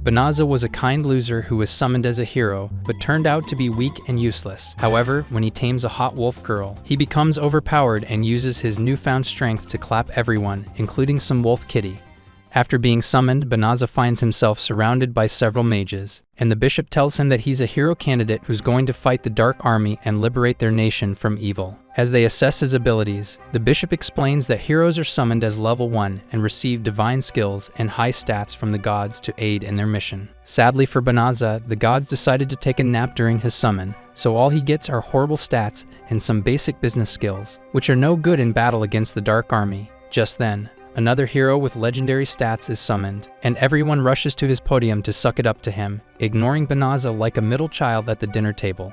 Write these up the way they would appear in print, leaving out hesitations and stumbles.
Banaza was a kind loser who was summoned as a hero, but turned out to be weak and useless. However, when he tames a hot wolf girl, he becomes overpowered and uses his newfound strength to clap everyone, including some wolf kitty. After being summoned, Banaza finds himself surrounded by several mages, and the bishop tells him that he's a hero candidate who's going to fight the Dark Army and liberate their nation from evil. As they assess his abilities, the bishop explains that heroes are summoned as level 1 and receive divine skills and high stats from the gods to aid in their mission. Sadly for Banaza, the gods decided to take a nap during his summon, so all he gets are horrible stats and some basic business skills, which are no good in battle against the Dark Army. Just then, another hero with legendary stats is summoned, and everyone rushes to his podium to suck it up to him, ignoring Banaza like a middle child at the dinner table.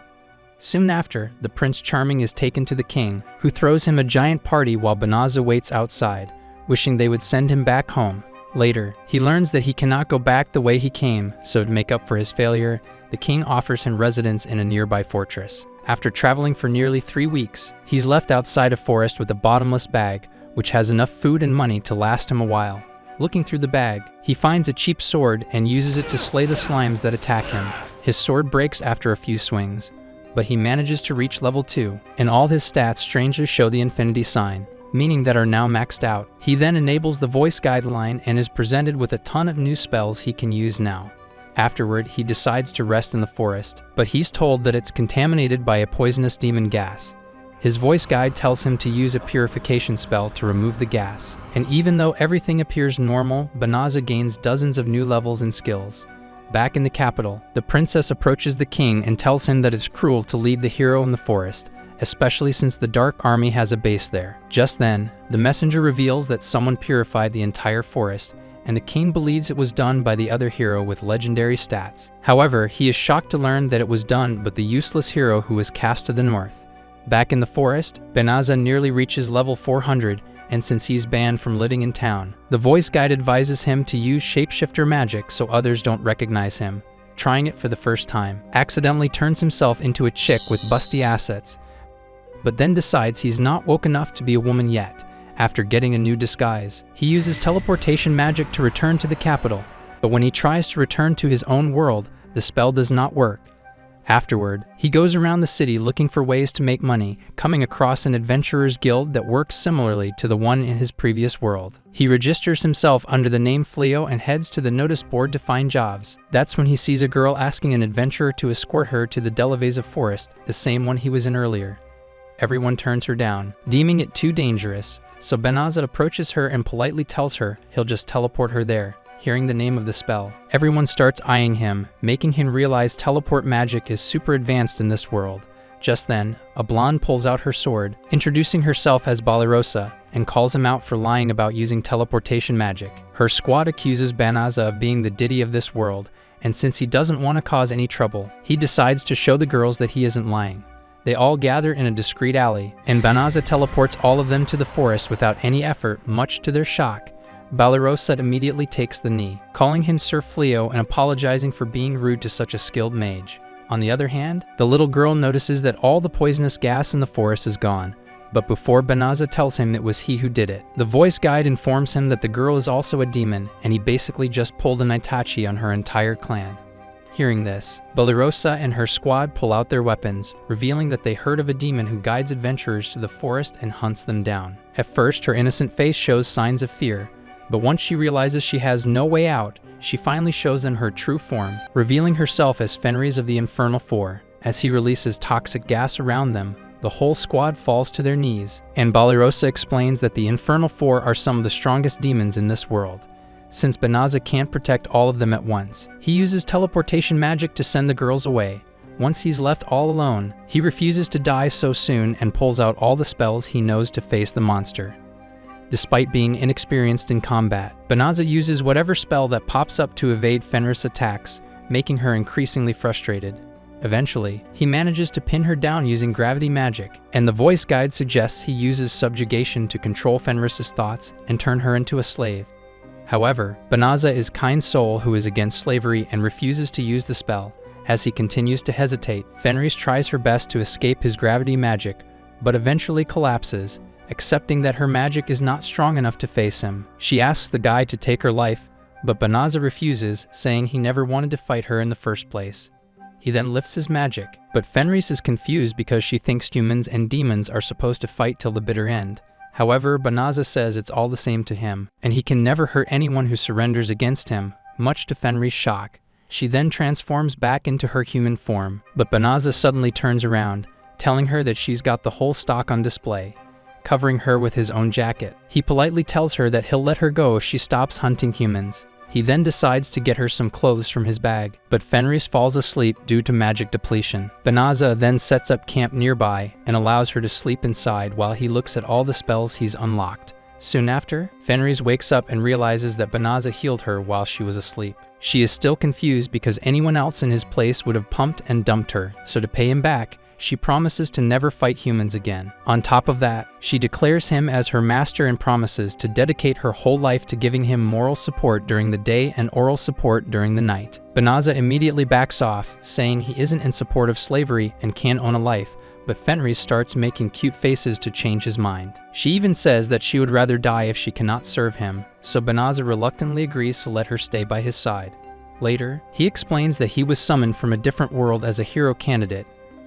Soon after, the Prince Charming is taken to the king, who throws him a giant party while Banaza waits outside, wishing they would send him back home. Later, he learns that he cannot go back the way he came, so to make up for his failure, the king offers him residence in a nearby fortress. After traveling for nearly 3 weeks, he's left outside a forest with a bottomless bag, which has enough food and money to last him a while. Looking through the bag, he finds a cheap sword and uses it to slay the slimes that attack him. His sword breaks after a few swings, but he manages to reach level 2, and all his stats strangely show the infinity sign, meaning that are now maxed out. He then enables the voice guideline and is presented with a ton of new spells he can use now. Afterward, he decides to rest in the forest, but he's told that it's contaminated by a poisonous demon gas. His voice guide tells him to use a purification spell to remove the gas. And even though everything appears normal, Banaza gains dozens of new levels and skills. Back in the capital, the princess approaches the king and tells him that it's cruel to lead the hero in the forest, especially since the Dark Army has a base there. Just then, the messenger reveals that someone purified the entire forest, and the king believes it was done by the other hero with legendary stats. However, he is shocked to learn that it was done by the useless hero who was cast to the north. Back in the forest, Banaza nearly reaches level 400, and since he's banned from living in town, the voice guide advises him to use shapeshifter magic so others don't recognize him. Trying it for the first time, accidentally turns himself into a chick with busty assets, but then decides he's not woke enough to be a woman yet. After getting a new disguise, he uses teleportation magic to return to the capital, but when he tries to return to his own world, the spell does not work. Afterward, he goes around the city looking for ways to make money, coming across an adventurer's guild that works similarly to the one in his previous world. He registers himself under the name Fleo and heads to the notice board to find jobs. That's when he sees a girl asking an adventurer to escort her to the Delaveza forest, the same one he was in earlier. Everyone turns her down, deeming it too dangerous, so Banaza approaches her and politely tells her he'll just teleport her there. Hearing the name of the spell, everyone starts eyeing him, making him realize teleport magic is super advanced in this world. Just then, a blonde pulls out her sword, introducing herself as Balarosa, and calls him out for lying about using teleportation magic. Her squad accuses Banaza of being the Diddy of this world, and since he doesn't want to cause any trouble, he decides to show the girls that he isn't lying. They all gather in a discreet alley, and Banaza teleports all of them to the forest without any effort, much to their shock. Balarosa immediately takes the knee, calling him Sir Fleo and apologizing for being rude to such a skilled mage. On the other hand, the little girl notices that all the poisonous gas in the forest is gone, but before Banaza tells him it was he who did it, the voice guide informs him that the girl is also a demon, and he basically just pulled an Itachi on her entire clan. Hearing this, Balarosa and her squad pull out their weapons, revealing that they heard of a demon who guides adventurers to the forest and hunts them down. At first, her innocent face shows signs of fear, but once she realizes she has no way out, she finally shows them her true form, revealing herself as Fenris of the Infernal Four. As he releases toxic gas around them, the whole squad falls to their knees, and Balarosa explains that the Infernal Four are some of the strongest demons in this world. Since Banaza can't protect all of them at once, he uses teleportation magic to send the girls away. Once he's left all alone, he refuses to die so soon and pulls out all the spells he knows to face the monster. Despite being inexperienced in combat, Banaza uses whatever spell that pops up to evade Fenris' attacks, making her increasingly frustrated. Eventually, he manages to pin her down using gravity magic, and the voice guide suggests he uses subjugation to control Fenris' thoughts and turn her into a slave. However, Banaza is a kind soul who is against slavery and refuses to use the spell. As he continues to hesitate, Fenris tries her best to escape his gravity magic, but eventually collapses, accepting that her magic is not strong enough to face him. She asks the guide to take her life, but Banaza refuses, saying he never wanted to fight her in the first place. He then lifts his magic, but Fenris is confused because she thinks humans and demons are supposed to fight till the bitter end. However, Banaza says it's all the same to him, and he can never hurt anyone who surrenders against him, much to Fenris' shock. She then transforms back into her human form, but Banaza suddenly turns around, telling her that she's got the whole stock on display, covering her with his own jacket. He politely tells her that he'll let her go if she stops hunting humans. He then decides to get her some clothes from his bag, but Fenris falls asleep due to magic depletion. Banaza then sets up camp nearby and allows her to sleep inside while he looks at all the spells he's unlocked. Soon after, Fenris wakes up and realizes that Banaza healed her while she was asleep. She is still confused because anyone else in his place would have pumped and dumped her, so to pay him back, she promises to never fight humans again. On top of that, she declares him as her master and promises to dedicate her whole life to giving him moral support during the day and oral support during the night. Banaza immediately backs off, saying he isn't in support of slavery and can't own a life, but Fenris starts making cute faces to change his mind. She even says that she would rather die if she cannot serve him, so Banaza reluctantly agrees to let her stay by his side. Later, he explains that he was summoned from a different world as a hero candidate,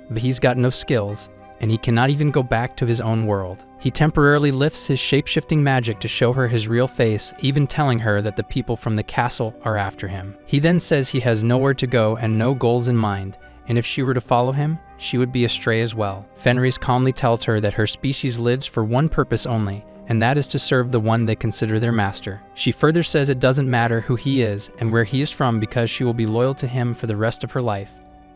but he's got no skills, and he cannot even go back to his own world. He temporarily lifts his shape-shifting magic to show her his real face, even telling her that the people from the castle are after him. He then says he has nowhere to go and no goals in mind, and if she were to follow him, she would be astray as well. Fenris calmly tells her that her species lives for one purpose only, and that is to serve the one they consider their master. She further says it doesn't matter who he is and where he is from because she will be loyal to him for the rest of her life.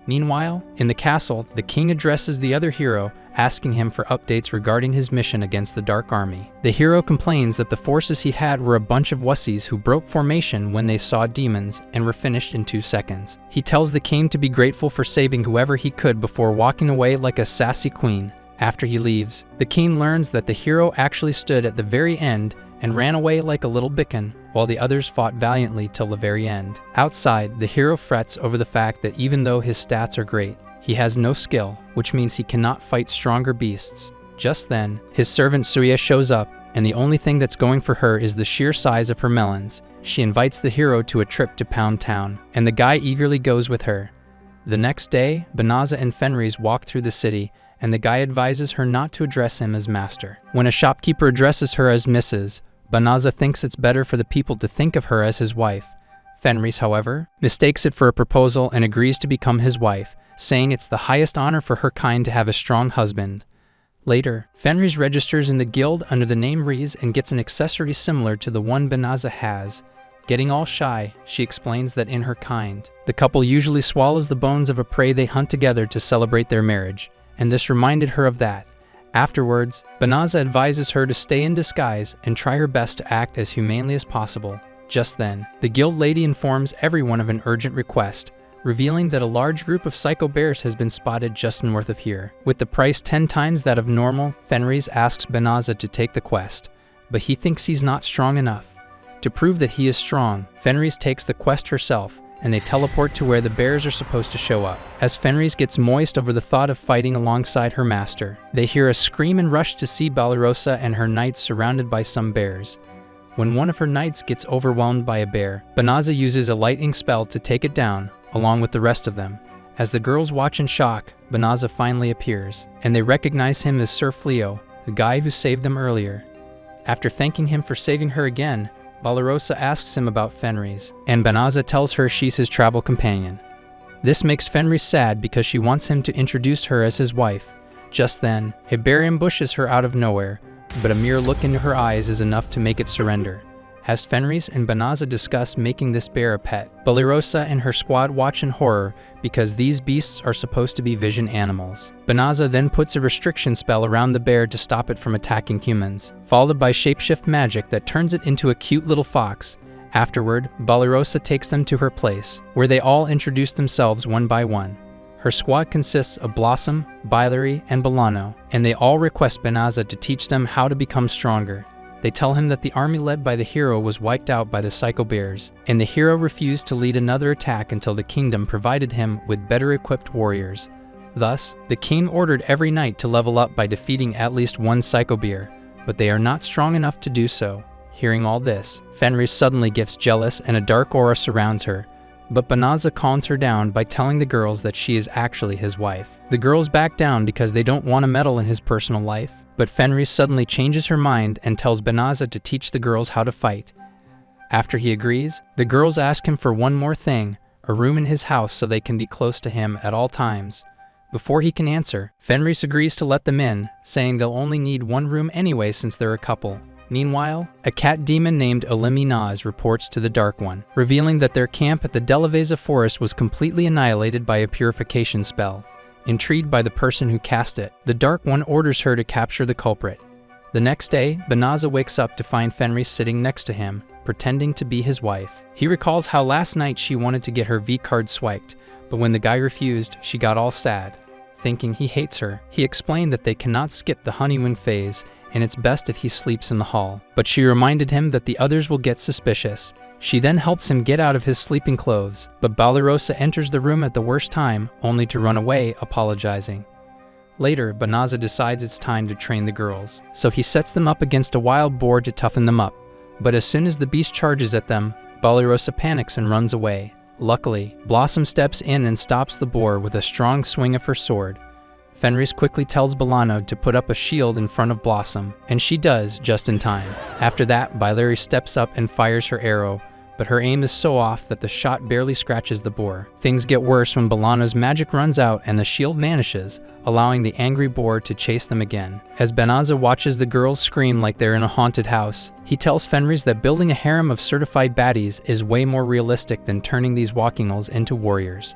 Meanwhile, in the castle, the king addresses the other hero, asking him for updates regarding his mission against the Dark Army. The hero complains that the forces he had were a bunch of wussies who broke formation when they saw demons and were finished in 2 seconds. He tells the king to be grateful for saving whoever he could before walking away like a sassy queen. After he leaves, the king learns that the hero actually stood at the very end and ran away like a little bicken, while the others fought valiantly till the very end. Outside, the hero frets over the fact that even though his stats are great, he has no skill, which means he cannot fight stronger beasts. Just then, his servant Suya shows up, and the only thing that's going for her is the sheer size of her melons. She invites the hero to a trip to Pound Town, and the guy eagerly goes with her. The next day, Banaza and Fenris walk through the city, and the guy advises her not to address him as master. When a shopkeeper addresses her as Mrs., Banaza thinks it's better for the people to think of her as his wife. Fenris, however, mistakes it for a proposal and agrees to become his wife, saying it's the highest honor for her kind to have a strong husband. Later, Fenris registers in the guild under the name RIZZ and gets an accessory similar to the one Banaza has. Getting all shy, she explains that in her kind, the couple usually swallows the bones of a prey they hunt together to celebrate their marriage, and this reminded her of that. Afterwards, Banaza advises her to stay in disguise and try her best to act as humanely as possible. Just then, the guild lady informs everyone of an urgent request, revealing that a large group of psycho bears has been spotted just north of here. With the price 10 times that of normal, Fenris asks Banaza to take the quest, but he thinks he's not strong enough. To prove that he is strong, Fenris takes the quest herself, and they teleport to where the bears are supposed to show up. As Fenris gets moist over the thought of fighting alongside her master, they hear a scream and rush to see Balarosa and her knights surrounded by some bears. When one of her knights gets overwhelmed by a bear, Banaza uses a lightning spell to take it down, along with the rest of them. As the girls watch in shock, Banaza finally appears, and they recognize him as Sir Fleo, the guy who saved them earlier. After thanking him for saving her again, Balarosa asks him about Fenris, and Banaza tells her she's his travel companion. This makes Fenris sad because she wants him to introduce her as his wife. Just then, a bear ambushes her out of nowhere, but a mere look into her eyes is enough to make it surrender. As Fenris and Banaza discuss making this bear a pet, Balarosa and her squad watch in horror because these beasts are supposed to be vision animals. Banaza then puts a restriction spell around the bear to stop it from attacking humans, followed by shapeshift magic that turns it into a cute little fox. Afterward, Balarosa takes them to her place, where they all introduce themselves one by one. Her squad consists of Blossom, Bilary, and Bolano, and they all request Banaza to teach them how to become stronger. They tell him that the army led by the hero was wiped out by the psycho bears, and the hero refused to lead another attack until the kingdom provided him with better equipped warriors. Thus, the king ordered every knight to level up by defeating at least one psycho bear, but they are not strong enough to do so. Hearing all this, Fenris suddenly gets jealous and a dark aura surrounds her, but Banaza calms her down by telling the girls that she is actually his wife. The girls back down because they don't want to meddle in his personal life, but Fenris suddenly changes her mind and tells Banaza to teach the girls how to fight. After he agrees, the girls ask him for one more thing, a room in his house so they can be close to him at all times. Before he can answer, Fenris agrees to let them in, saying they'll only need one room anyway since they're a couple. Meanwhile, a cat demon named Olemi reports to the Dark One, revealing that their camp at the Delaveza forest was completely annihilated by a purification spell. Intrigued by the person who cast it, the Dark One orders her to capture the culprit. The next day, Banaza wakes up to find Fenris sitting next to him, pretending to be his wife. He recalls how last night she wanted to get her V-card swiped, but when the guy refused, she got all sad. Thinking he hates her, he explained that they cannot skip the honeymoon phase, and it's best if he sleeps in the hall. But she reminded him that the others will get suspicious. She then helps him get out of his sleeping clothes, but Balarosa enters the room at the worst time, only to run away, apologizing. Later, Banaza decides it's time to train the girls, so he sets them up against a wild boar to toughen them up. But as soon as the beast charges at them, Balarosa panics and runs away. Luckily, Blossom steps in and stops the boar with a strong swing of her sword. Fenris quickly tells Balano to put up a shield in front of Blossom, and she does just in time. After that, Bylary steps up and fires her arrow, but her aim is so off that the shot barely scratches the boar. Things get worse when Balano's magic runs out and the shield vanishes, allowing the angry boar to chase them again. As Banaza watches the girls scream like they're in a haunted house, he tells Fenris that building a harem of certified baddies is way more realistic than turning these walkingals into warriors.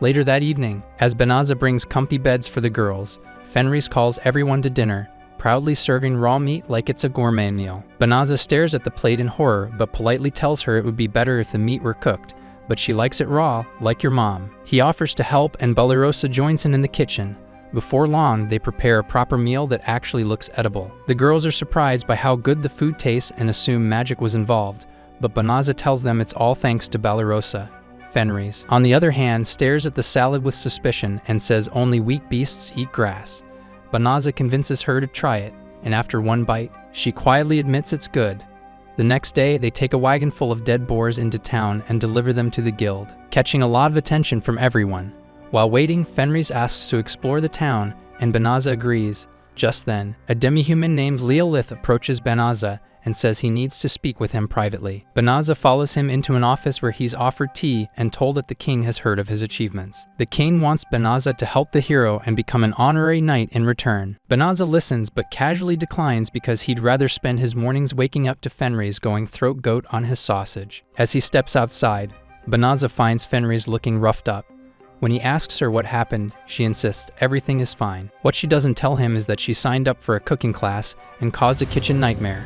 Later that evening, as Banaza brings comfy beds for the girls, Fenris calls everyone to dinner, proudly serving raw meat like it's a gourmet meal. Banaza stares at the plate in horror, but politely tells her it would be better if the meat were cooked, but she likes it raw, like your mom. He offers to help and Balarosa joins him in the kitchen. Before long, they prepare a proper meal that actually looks edible. The girls are surprised by how good the food tastes and assume magic was involved, but Banaza tells them it's all thanks to Balarosa. Fenris, on the other hand, stares at the salad with suspicion and says only weak beasts eat grass. Banaza convinces her to try it, and after one bite, she quietly admits it's good. The next day, they take a wagon full of dead boars into town and deliver them to the guild, catching a lot of attention from everyone. While waiting, Fenris asks to explore the town, and Banaza agrees. Just then, a demi-human named Leolith approaches Banaza and says he needs to speak with him privately. Banaza follows him into an office where he's offered tea and told that the king has heard of his achievements. The king wants Banaza to help the hero and become an honorary knight in return. Banaza listens but casually declines because he'd rather spend his mornings waking up to Fenris going throat goat on his sausage. As he steps outside, Banaza finds Fenris looking roughed up. When he asks her what happened, she insists everything is fine. What she doesn't tell him is that she signed up for a cooking class and caused a kitchen nightmare.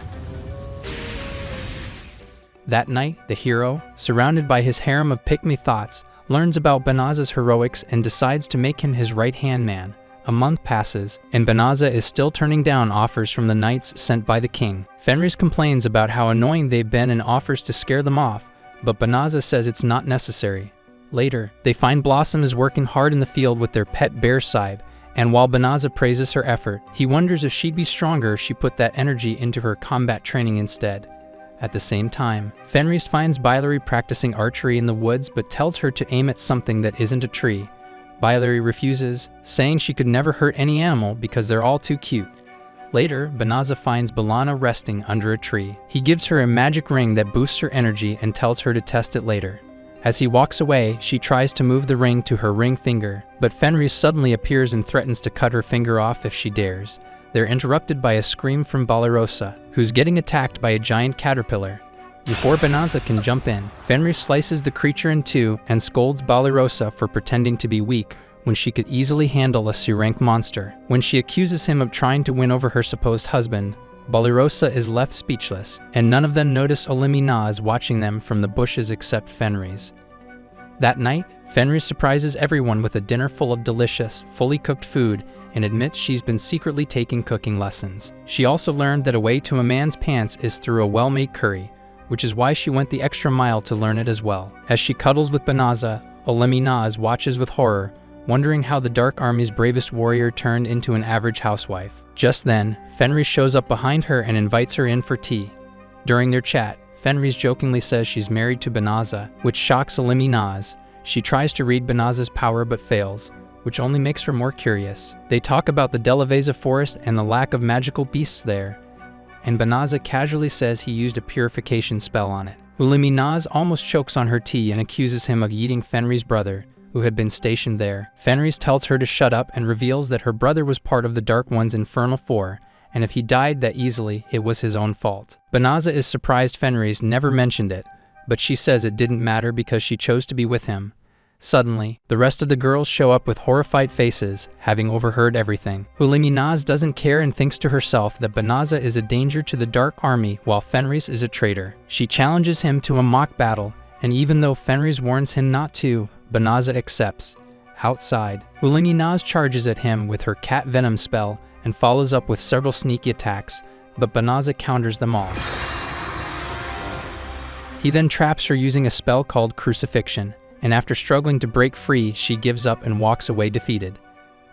That night, the hero, surrounded by his harem of pick-me thoughts, learns about Banaza's heroics and decides to make him his right-hand man. A month passes, and Banaza is still turning down offers from the knights sent by the king. Fenris complains about how annoying they've been and offers to scare them off, but Banaza says it's not necessary. Later, they find Blossom is working hard in the field with their pet bear Sibe, and while Banaza praises her effort, he wonders if she'd be stronger if she put that energy into her combat training instead. At the same time, Fenris finds Bylary practicing archery in the woods but tells her to aim at something that isn't a tree. Bylary refuses, saying she could never hurt any animal because they're all too cute. Later, Banaza finds Balana resting under a tree. He gives her a magic ring that boosts her energy and tells her to test it later. As he walks away, she tries to move the ring to her ring finger, but Fenris suddenly appears and threatens to cut her finger off if she dares. They're interrupted by a scream from Balarosa, who's getting attacked by a giant caterpillar. Before Banaza can jump in, Fenris slices the creature in two and scolds Balarosa for pretending to be weak when she could easily handle a C-rank monster. When she accuses him of trying to win over her supposed husband, Balarosa is left speechless, and none of them notice Olemi is watching them from the bushes except Fenris. That night, Fenris surprises everyone with a dinner full of delicious, fully cooked food and admits she's been secretly taking cooking lessons. She also learned that a way to a man's pants is through a well-made curry, which is why she went the extra mile to learn it as well. As she cuddles with Banaza, Olemi watches with horror, wondering how the Dark Army's bravest warrior turned into an average housewife. Just then, Fenris shows up behind her and invites her in for tea. During their chat, Fenris jokingly says she's married to Banaza, which shocks Alimi Naz. She tries to read Banaza's power but fails, which only makes her more curious. They talk about the Delaveza forest and the lack of magical beasts there, and Banaza casually says he used a purification spell on it. Ulimi Naz almost chokes on her tea and accuses him of eating Fenris' brother, who had been stationed there. Fenris tells her to shut up and reveals that her brother was part of the Dark One's Infernal Four, and if he died that easily, it was his own fault. Banaza is surprised Fenris never mentioned it, but she says it didn't matter because she chose to be with him. Suddenly, the rest of the girls show up with horrified faces, having overheard everything. Ulimi Naz doesn't care and thinks to herself that Banaza is a danger to the Dark Army while Fenris is a traitor. She challenges him to a mock battle, and even though Fenris warns him not to, Banaza accepts. Outside, Ulimi Naz charges at him with her cat venom spell and follows up with several sneaky attacks, but Banaza counters them all. He then traps her using a spell called Crucifixion, and after struggling to break free, she gives up and walks away defeated.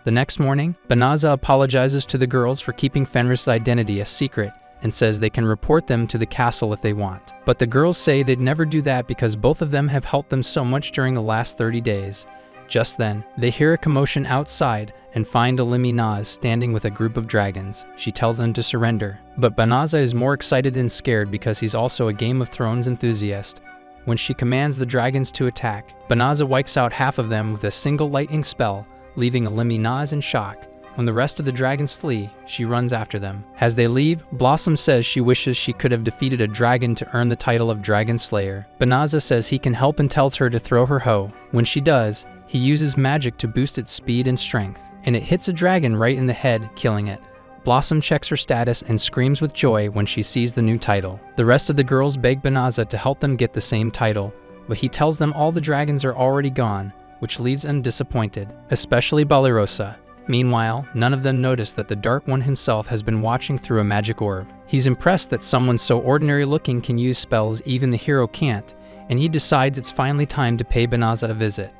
The next morning, Banaza apologizes to the girls for keeping Fenris' identity a secret and says they can report them to the castle if they want. But the girls say they'd never do that because both of them have helped them so much during the last 30 days. Just then, they hear a commotion outside and find Ulimi Naz standing with a group of dragons. She tells them to surrender, but Banaza is more excited than scared because he's also a Game of Thrones enthusiast. When she commands the dragons to attack, Banaza wipes out half of them with a single lightning spell, leaving Ulimi Naz in shock. When the rest of the dragons flee, she runs after them. As they leave, Blossom says she wishes she could have defeated a dragon to earn the title of Dragon Slayer. Banaza says he can help and tells her to throw her hoe. When she does, he uses magic to boost its speed and strength, and it hits a dragon right in the head, killing it. Blossom checks her status and screams with joy when she sees the new title. The rest of the girls beg Banaza to help them get the same title, but he tells them all the dragons are already gone, which leaves them disappointed, especially Balirosa. Meanwhile, none of them notice that the Dark One himself has been watching through a magic orb. He's impressed that someone so ordinary looking can use spells even the hero can't, and he decides it's finally time to pay Banaza a visit.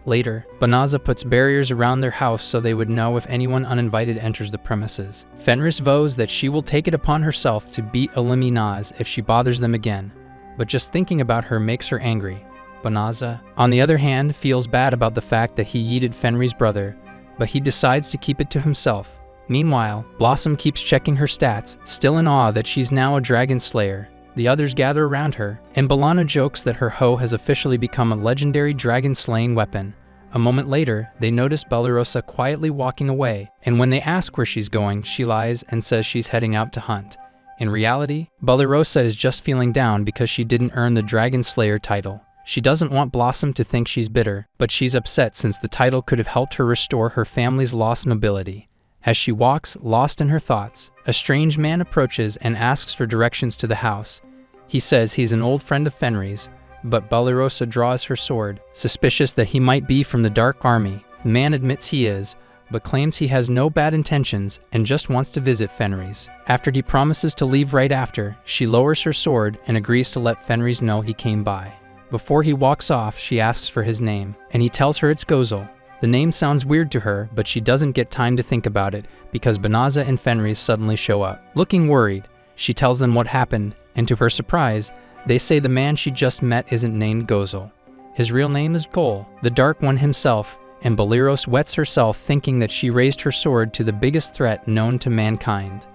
Later, Banaza puts barriers around their house so they would know if anyone uninvited enters the premises. Fenris vows that she will take it upon herself to beat Ulimi Naz if she bothers them again, but just thinking about her makes her angry. Banaza, on the other hand, feels bad about the fact that he yeeted Fenris' brother, but he decides to keep it to himself. Meanwhile, Blossom keeps checking her stats, still in awe that she's now a dragon slayer. The others gather around her, and B'Elanna jokes that her hoe has officially become a legendary dragon-slaying weapon. A moment later, they notice Balirosa quietly walking away, and when they ask where she's going, she lies and says she's heading out to hunt. In reality, Balirosa is just feeling down because she didn't earn the Dragon Slayer title. She doesn't want Blossom to think she's bitter, but she's upset since the title could have helped her restore her family's lost nobility. As she walks, lost in her thoughts, a strange man approaches and asks for directions to the house. He says he's an old friend of Fenris, but Balirosa draws her sword, suspicious that he might be from the Dark Army. The man admits he is, but claims he has no bad intentions and just wants to visit Fenris. After he promises to leave right after, she lowers her sword and agrees to let Fenris know he came by. Before he walks off, she asks for his name, and he tells her it's Gozel. The name sounds weird to her, but she doesn't get time to think about it because Banaza and Fenris suddenly show up. Looking worried, she tells them what happened, and to her surprise, they say the man she just met isn't named Gozel. His real name is Gol, the Dark One himself, and Baliros wets herself thinking that she raised her sword to the biggest threat known to mankind.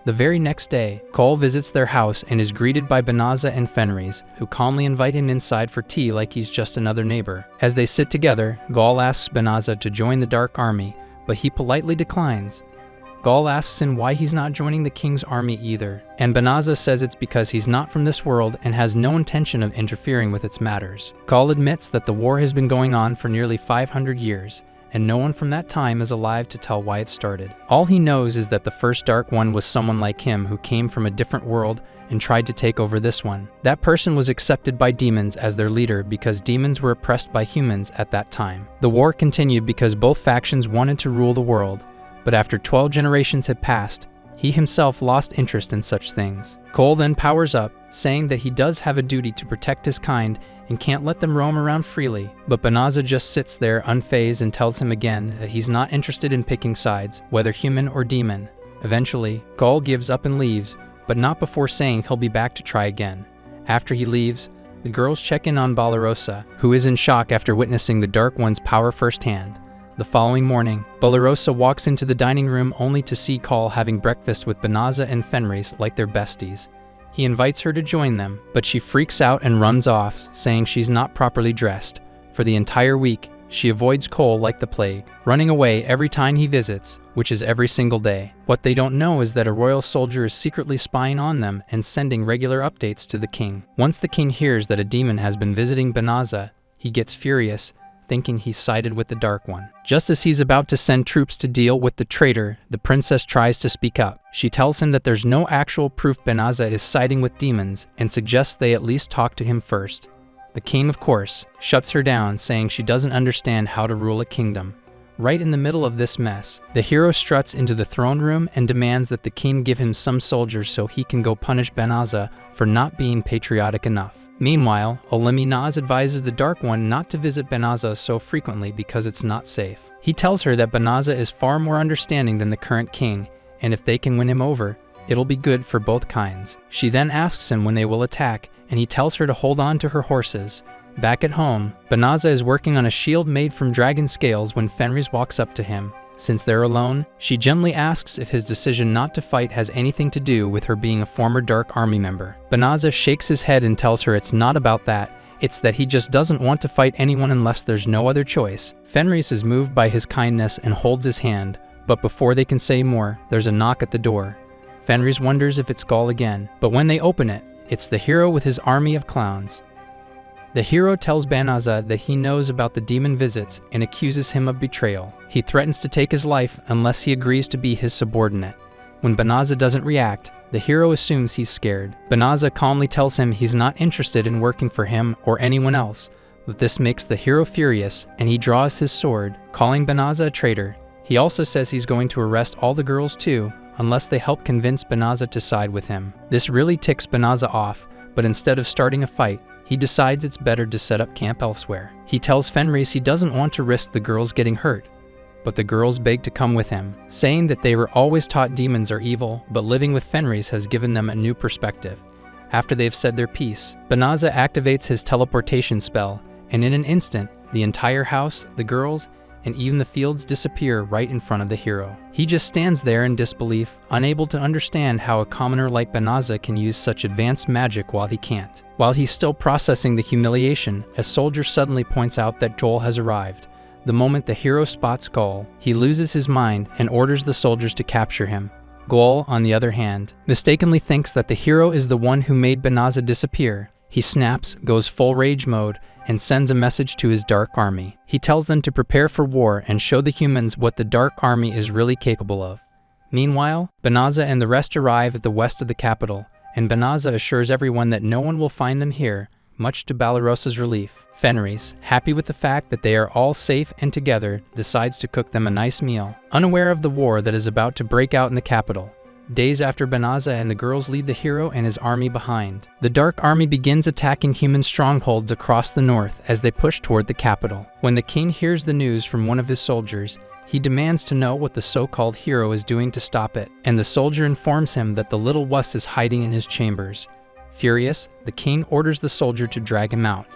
The very next day, Gol visits their house and is greeted by Banaza and Fenris, who calmly invite him inside for tea like he's just another neighbor. As they sit together, Gol asks Banaza to join the Dark Army, but he politely declines. Gol asks him why he's not joining the king's army either, and Banaza says it's because he's not from this world and has no intention of interfering with its matters. Gol admits that the war has been going on for nearly 500 years, and no one from that time is alive to tell why it started. All he knows is that the first Dark One was someone like him who came from a different world and tried to take over this one. That person was accepted by demons as their leader because demons were oppressed by humans at that time. The war continued because both factions wanted to rule the world, but after 12 generations had passed, he himself lost interest in such things. Gol then powers up, saying that he does have a duty to protect his kind and can't let them roam around freely, but Banaza just sits there unfazed and tells him again that he's not interested in picking sides, whether human or demon. Eventually, Gol gives up and leaves, but not before saying he'll be back to try again. After he leaves, the girls check in on Balarosa, who is in shock after witnessing the Dark One's power firsthand. The following morning, Balarosa walks into the dining room only to see Call having breakfast with Banaza and Fenris like they're besties. He invites her to join them, but she freaks out and runs off, saying she's not properly dressed. For the entire week, she avoids Cole like the plague, running away every time he visits, which is every single day. What they don't know is that a royal soldier is secretly spying on them and sending regular updates to the king. Once the king hears that a demon has been visiting Banaza, he gets furious, thinking he's sided with the Dark One. Just as he's about to send troops to deal with the traitor, the princess tries to speak up. She tells him that there's no actual proof Banaza is siding with demons and suggests they at least talk to him first. The king, of course, shuts her down, saying she doesn't understand how to rule a kingdom. Right in the middle of this mess, the hero struts into the throne room and demands that the king give him some soldiers so he can go punish Banaza for not being patriotic enough. Meanwhile, Olimi Naz advises the Dark One not to visit Banaza so frequently because it's not safe. He tells her that Banaza is far more understanding than the current king, and if they can win him over, it'll be good for both kinds. She then asks him when they will attack, and he tells her to hold on to her horses. Back at home, Banaza is working on a shield made from dragon scales when Fenris walks up to him. Since they're alone, she gently asks if his decision not to fight has anything to do with her being a former Dark Army member. Banaza shakes his head and tells her it's not about that, it's that he just doesn't want to fight anyone unless there's no other choice. Fenris is moved by his kindness and holds his hand, but before they can say more, there's a knock at the door. Fenris wonders if it's Gaul again, but when they open it, it's the hero with his army of clowns. The hero tells Banaza that he knows about the demon visits and accuses him of betrayal. He threatens to take his life unless he agrees to be his subordinate. When Banaza doesn't react, the hero assumes he's scared. Banaza calmly tells him he's not interested in working for him or anyone else, but this makes the hero furious and he draws his sword, calling Banaza a traitor. He also says he's going to arrest all the girls too, unless they help convince Banaza to side with him. This really ticks Banaza off, but instead of starting a fight, he decides it's better to set up camp elsewhere. He tells Fenris he doesn't want to risk the girls getting hurt, but the girls beg to come with him, saying that they were always taught demons are evil, but living with Fenris has given them a new perspective. After they've said their piece, Banaza activates his teleportation spell, and in an instant, the entire house, the girls, and even the fields disappear right in front of the hero. He just stands there in disbelief, unable to understand how a commoner like Banaza can use such advanced magic while he can't. While he's still processing the humiliation, a soldier suddenly points out that Joel has arrived. The moment the hero spots Gaul, he loses his mind and orders the soldiers to capture him. Gaul, on the other hand, mistakenly thinks that the hero is the one who made Banaza disappear. He snaps, goes full rage mode, and sends a message to his Dark Army. He tells them to prepare for war and show the humans what the Dark Army is really capable of. Meanwhile, Banaza and the rest arrive at the west of the capital, and Banaza assures everyone that no one will find them here, much to Balarosa's relief. Fenris, happy with the fact that they are all safe and together, decides to cook them a nice meal, unaware of the war that is about to break out in the capital. Days after Banaza and the girls leave the hero and his army behind, the Dark Army begins attacking human strongholds across the north as they push toward the capital. When the king hears the news from one of his soldiers, he demands to know what the so-called hero is doing to stop it, and the soldier informs him that the little wuss is hiding in his chambers. Furious, the king orders the soldier to drag him out.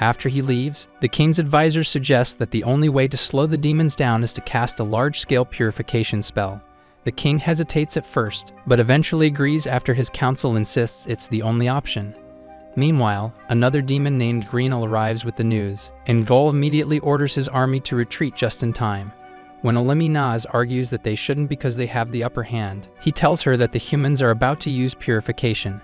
After he leaves, the king's advisor suggests that the only way to slow the demons down is to cast a large-scale purification spell. The king hesitates at first, but eventually agrees after his council insists it's the only option. Meanwhile, another demon named Greenel arrives with the news, and Gol immediately orders his army to retreat just in time. When Olimi Naz argues that they shouldn't because they have the upper hand, he tells her that the humans are about to use purification.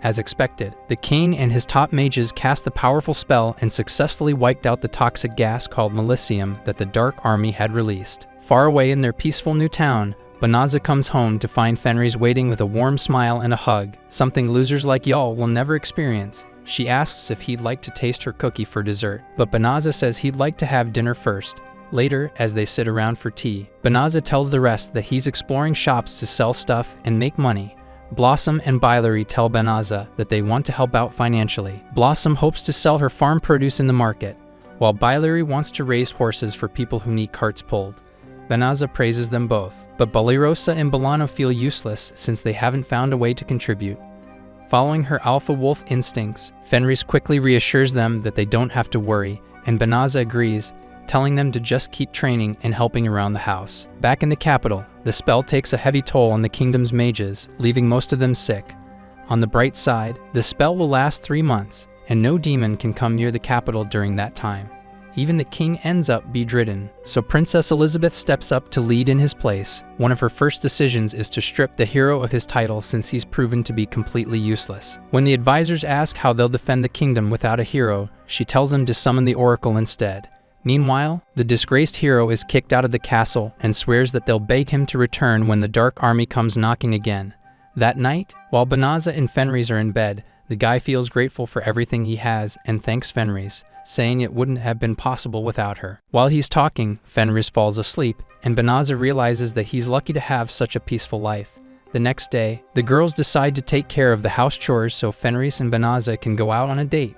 As expected, the king and his top mages cast the powerful spell and successfully wiped out the toxic gas called Melicium that the Dark Army had released. Far away in their peaceful new town, Banaza comes home to find Fenris waiting with a warm smile and a hug, something losers like y'all will never experience. She asks if he'd like to taste her cookie for dessert, but Banaza says he'd like to have dinner first. Later, as they sit around for tea, Banaza tells the rest that he's exploring shops to sell stuff and make money. Blossom and Bilary tell Banaza that they want to help out financially. Blossom hopes to sell her farm produce in the market, while Bilary wants to raise horses for people who need carts pulled. Banaza praises them both, but Balirosa and Bolano feel useless since they haven't found a way to contribute. Following her alpha wolf instincts, Fenris quickly reassures them that they don't have to worry, and Banaza agrees, telling them to just keep training and helping around the house. Back in the capital, the spell takes a heavy toll on the kingdom's mages, leaving most of them sick. On the bright side, the spell will last 3 months, and no demon can come near the capital during that time. Even the king ends up bedridden, so Princess Elizabeth steps up to lead in his place. One of her first decisions is to strip the hero of his title since he's proven to be completely useless. When the advisors ask how they'll defend the kingdom without a hero, she tells them to summon the oracle instead. Meanwhile, the disgraced hero is kicked out of the castle and swears that they'll beg him to return when the Dark Army comes knocking again. That night, while Banaza and Fenris are in bed, the guy feels grateful for everything he has and thanks Fenris, saying it wouldn't have been possible without her. While he's talking, Fenris falls asleep, and Banaza realizes that he's lucky to have such a peaceful life. The next day, the girls decide to take care of the house chores so Fenris and Banaza can go out on a date.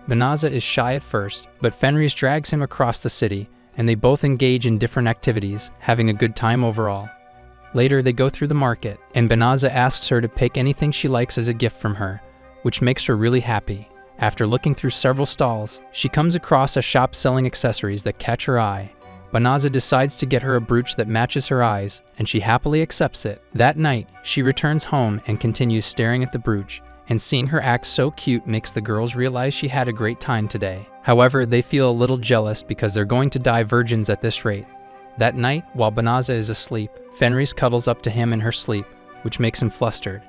Banaza is shy at first, but Fenris drags him across the city, and they both engage in different activities, having a good time overall. Later, they go through the market, and Banaza asks her to pick anything she likes as a gift from her, which makes her really happy. After looking through several stalls, she comes across a shop selling accessories that catch her eye. Banaza decides to get her a brooch that matches her eyes, and she happily accepts it. That night, she returns home and continues staring at the brooch, and seeing her act so cute makes the girls realize she had a great time today. However, they feel a little jealous because they're going to die virgins at this rate. That night, while Banaza is asleep, Fenris cuddles up to him in her sleep, which makes him flustered.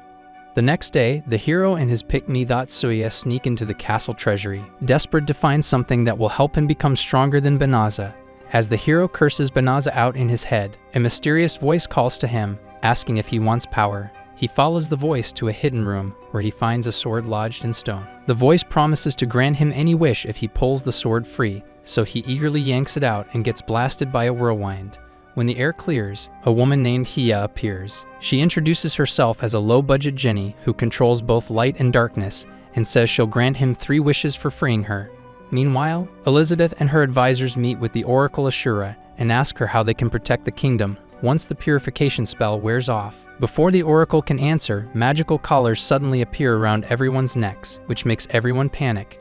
The next day, the hero and his pick-me Suya sneak into the castle treasury, desperate to find something that will help him become stronger than Banaza. As the hero curses Banaza out in his head, a mysterious voice calls to him, asking if he wants power. He follows the voice to a hidden room, where he finds a sword lodged in stone. The voice promises to grant him any wish if he pulls the sword free, so he eagerly yanks it out and gets blasted by a whirlwind. When the air clears, a woman named Hia appears. She introduces herself as a low-budget genie who controls both light and darkness, and says she'll grant him 3 wishes for freeing her. Meanwhile, Elizabeth and her advisors meet with the Oracle Ashura and ask her how they can protect the kingdom once the purification spell wears off. Before the oracle can answer, magical collars suddenly appear around everyone's necks, which makes everyone panic.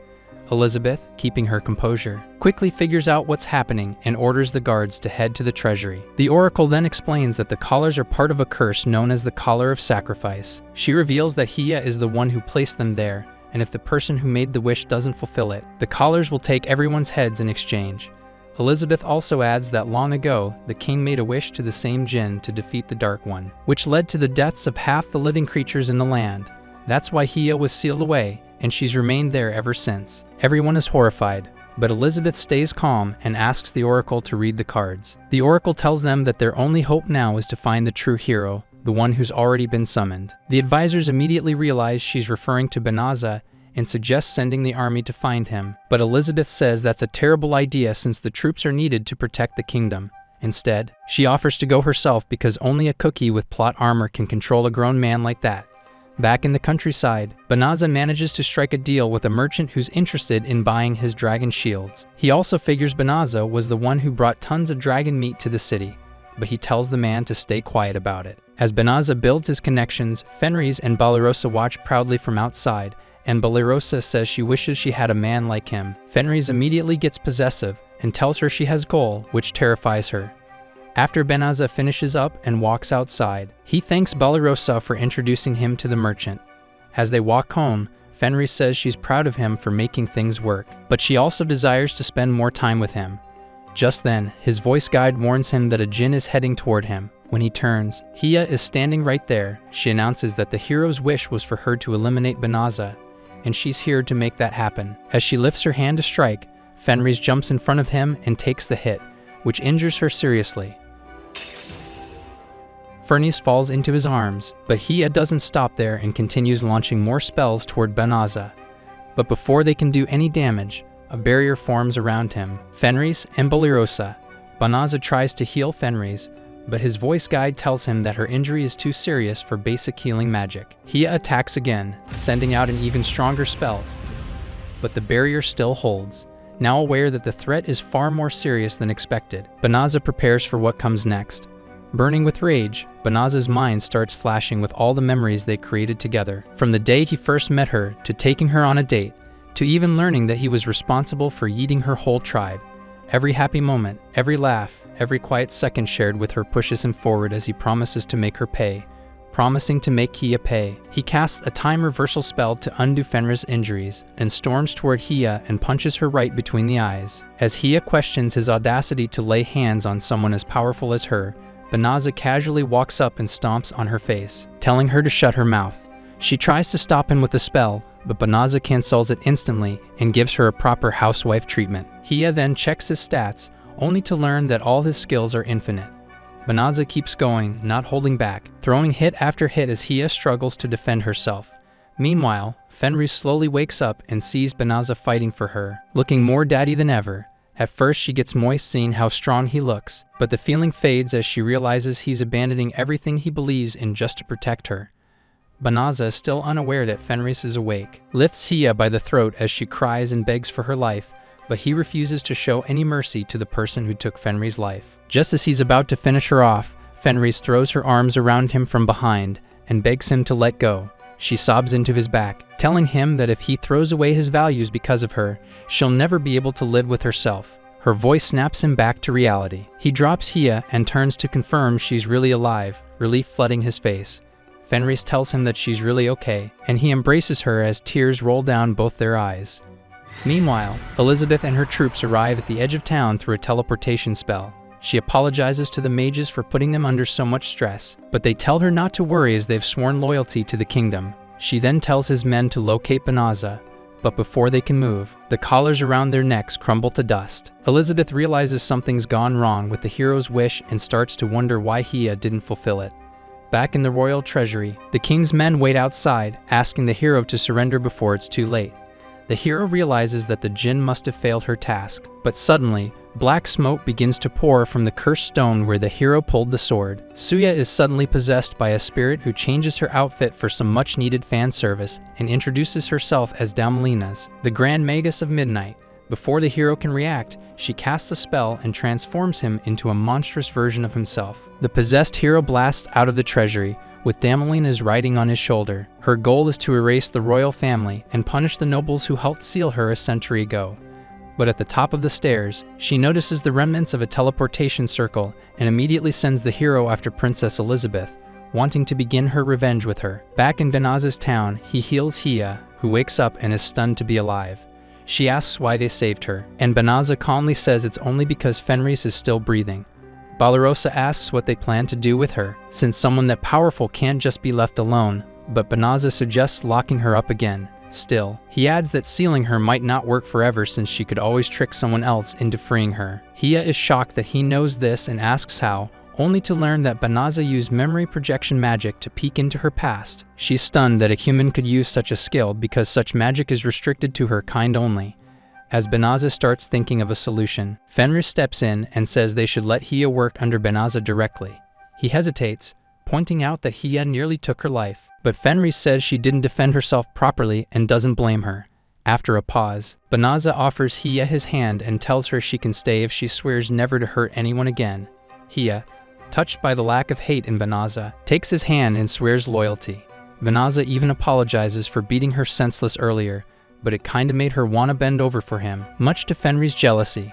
Elizabeth, keeping her composure, quickly figures out what's happening and orders the guards to head to the treasury. The oracle then explains that the collars are part of a curse known as the Collar of Sacrifice. She reveals that Hia is the one who placed them there, and if the person who made the wish doesn't fulfill it, the collars will take everyone's heads in exchange. Elizabeth also adds that long ago, the king made a wish to the same jinn to defeat the Dark One, which led to the deaths of half the living creatures in the land. That's why Hia was sealed away, and she's remained there ever since. Everyone is horrified, but Elizabeth stays calm and asks the oracle to read the cards. The oracle tells them that their only hope now is to find the true hero, the one who's already been summoned. The advisors immediately realize she's referring to Banaza and suggests sending the army to find him. But Elizabeth says that's a terrible idea since the troops are needed to protect the kingdom. Instead, she offers to go herself because only a cookie with plot armor can control a grown man like that. Back in the countryside, Banaza manages to strike a deal with a merchant who's interested in buying his dragon shields. He also figures Banaza was the one who brought tons of dragon meat to the city, but he tells the man to stay quiet about it. As Banaza builds his connections, Fenris and Balirosa watch proudly from outside, and Balirosa says she wishes she had a man like him. Fenris immediately gets possessive and tells her she has goal, which terrifies her. After Banaza finishes up and walks outside, he thanks Balirosa for introducing him to the merchant. As they walk home, Fenris says she's proud of him for making things work, but she also desires to spend more time with him. Just then, his voice guide warns him that a djinn is heading toward him. When he turns, Hia is standing right there. She announces that the hero's wish was for her to eliminate Banaza, and she's here to make that happen. As she lifts her hand to strike, Fenris jumps in front of him and takes the hit, which injures her seriously. Fenris falls into his arms, but Hia doesn't stop there and continues launching more spells toward Banaza. But before they can do any damage, a barrier forms around him. Fenris and Balirosa. Banaza tries to heal Fenris, but his voice guide tells him that her injury is too serious for basic healing magic. Hia attacks again, sending out an even stronger spell, but the barrier still holds. Now aware that the threat is far more serious than expected, Banazza prepares for what comes next. Burning with rage, Banazza's mind starts flashing with all the memories they created together. From the day he first met her, to taking her on a date, to even learning that he was responsible for yeeting her whole tribe. Every happy moment, every laugh, every quiet second shared with her pushes him forward as he promises to make her pay. Promising to make Hiya pay, he casts a time reversal spell to undo Fenris's injuries, and storms toward Hiya and punches her right between the eyes. As Hiya questions his audacity to lay hands on someone as powerful as her, Banazza casually walks up and stomps on her face, telling her to shut her mouth. She tries to stop him with a spell, but Banazza cancels it instantly and gives her a proper housewife treatment. Hiya then checks his stats, only to learn that all his skills are infinite. Banazza keeps going, not holding back, throwing hit after hit as Hiya struggles to defend herself. Meanwhile, Fenris slowly wakes up and sees Banazza fighting for her, looking more daddy than ever. At first she gets moist seeing how strong he looks, but the feeling fades as she realizes he's abandoning everything he believes in just to protect her. Banazza, still unaware that Fenris is awake, lifts Hiya by the throat as she cries and begs for her life, but he refuses to show any mercy to the person who took Fenris' life. Just as he's about to finish her off, Fenris throws her arms around him from behind and begs him to let go. She sobs into his back, telling him that if he throws away his values because of her, she'll never be able to live with herself. Her voice snaps him back to reality. He drops Hiya and turns to confirm she's really alive, relief flooding his face. Fenris tells him that she's really okay, and he embraces her as tears roll down both their eyes. Meanwhile, Elizabeth and her troops arrive at the edge of town through a teleportation spell. She apologizes to the mages for putting them under so much stress, but they tell her not to worry as they've sworn loyalty to the kingdom. She then tells his men to locate Banazza, but before they can move, the collars around their necks crumble to dust. Elizabeth realizes something's gone wrong with the hero's wish and starts to wonder why Hiya didn't fulfill it. Back in the royal treasury, the king's men wait outside, asking the hero to surrender before it's too late. The hero realizes that the djinn must have failed her task, but suddenly, black smoke begins to pour from the cursed stone where the hero pulled the sword. Suya is suddenly possessed by a spirit who changes her outfit for some much-needed fan service and introduces herself as Dalmalinas, the Grand Magus of Midnight. Before the hero can react, she casts a spell and transforms him into a monstrous version of himself. The possessed hero blasts out of the treasury, with Dalmalinas riding on his shoulder. Her goal is to erase the royal family and punish the nobles who helped seal her a century ago. But at the top of the stairs, she notices the remnants of a teleportation circle and immediately sends the hero after Princess Elizabeth, wanting to begin her revenge with her. Back in Banazza's town, he heals Hiya, who wakes up and is stunned to be alive. She asks why they saved her, and Banazza calmly says it's only because Fenris is still breathing. Balarosa asks what they plan to do with her, since someone that powerful can't just be left alone, but Banazza suggests locking her up again. Still, he adds that sealing her might not work forever since she could always trick someone else into freeing her. Hiya is shocked that he knows this and asks how, only to learn that Banazza used memory projection magic to peek into her past. She's stunned that a human could use such a skill because such magic is restricted to her kind only. As Banazza starts thinking of a solution, Fenris steps in and says they should let Hiya work under Banazza directly. He hesitates, pointing out that Hiya nearly took her life, but Fenris says she didn't defend herself properly and doesn't blame her. After a pause, Banazza offers Hiya his hand and tells her she can stay if she swears never to hurt anyone again. Hiya, touched by the lack of hate in Banazza, takes his hand and swears loyalty. Banazza even apologizes for beating her senseless earlier, but it kinda made her wanna bend over for him, much to Fenris' jealousy.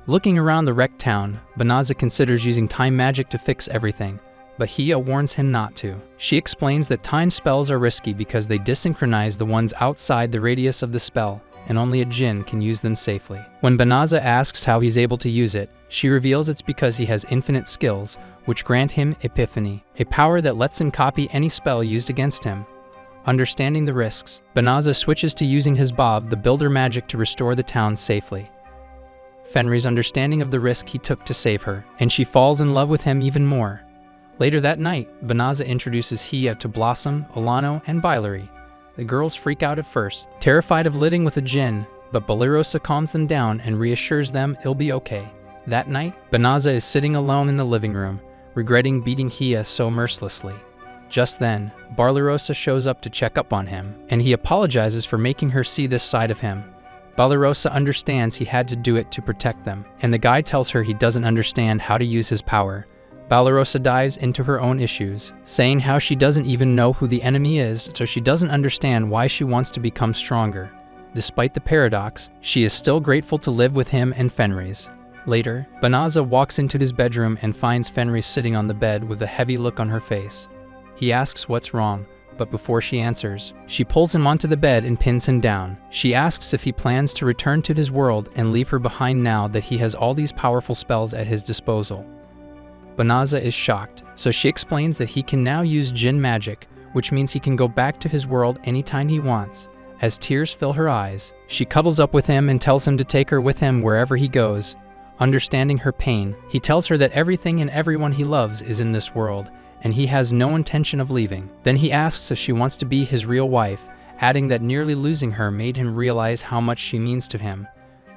Looking around the wrecked town, Banazza considers using time magic to fix everything, but Hiya warns him not to. She explains that time spells are risky because they desynchronize the ones outside the radius of the spell, and only a djinn can use them safely. When Banazza asks how he's able to use it, she reveals it's because he has infinite skills, which grant him Epiphany, a power that lets him copy any spell used against him. Understanding the risks, Banazza switches to using his Bob, the builder magic, to restore the town safely. Fenris' understanding of the risk he took to save her, and she falls in love with him even more. Later that night, Banazza introduces Hiya to Blossom, Alano, and Bilary. The girls freak out at first, terrified of living with a djinn, but Balarosa calms them down and reassures them it'll be okay. That night, Banazza is sitting alone in the living room, regretting beating Hiya so mercilessly. Just then, Balarosa shows up to check up on him, and he apologizes for making her see this side of him. Balarosa understands he had to do it to protect them, and the guy tells her he doesn't understand how to use his power. Balarosa dives into her own issues, saying how she doesn't even know who the enemy is, so she doesn't understand why she wants to become stronger. Despite the paradox, she is still grateful to live with him and Fenris. Later, Banaza walks into his bedroom and finds Fenris sitting on the bed with a heavy look on her face. He asks what's wrong, but before she answers, she pulls him onto the bed and pins him down. She asks if he plans to return to his world and leave her behind now that he has all these powerful spells at his disposal. Banaza is shocked, so she explains that he can now use Jinn magic, which means he can go back to his world anytime he wants. As tears fill her eyes, she cuddles up with him and tells him to take her with him wherever he goes. Understanding her pain, he tells her that everything and everyone he loves is in this world, and he has no intention of leaving. Then he asks if she wants to be his real wife, adding that nearly losing her made him realize how much she means to him.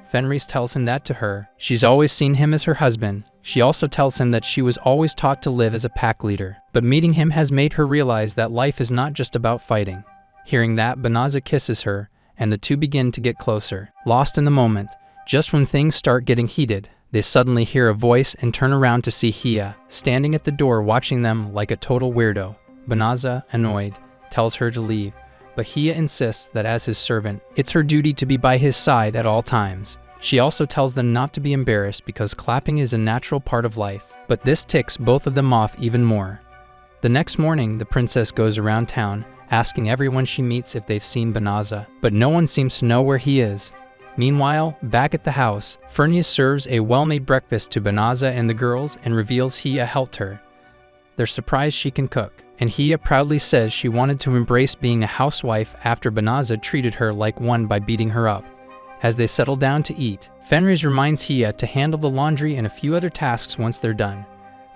Fenris tells him that to her. She's always seen him as her husband. She also tells him that she was always taught to live as a pack leader, but meeting him has made her realize that life is not just about fighting. Hearing that, Banaza kisses her, and the two begin to get closer. Lost in the moment, just when things start getting heated, they suddenly hear a voice and turn around to see Hia, standing at the door watching them like a total weirdo. Banaza, annoyed, tells her to leave, but Hia insists that as his servant, it's her duty to be by his side at all times. She also tells them not to be embarrassed because clapping is a natural part of life, but this ticks both of them off even more. The next morning, the princess goes around town, asking everyone she meets if they've seen Banaza, but no one seems to know where he is. Meanwhile, back at the house, Fenris serves a well-made breakfast to Banaza and the girls and reveals Hia helped her. They're surprised she can cook, and Hia proudly says she wanted to embrace being a housewife after Banaza treated her like one by beating her up. As they settle down to eat, Fenris reminds Hia to handle the laundry and a few other tasks once they're done.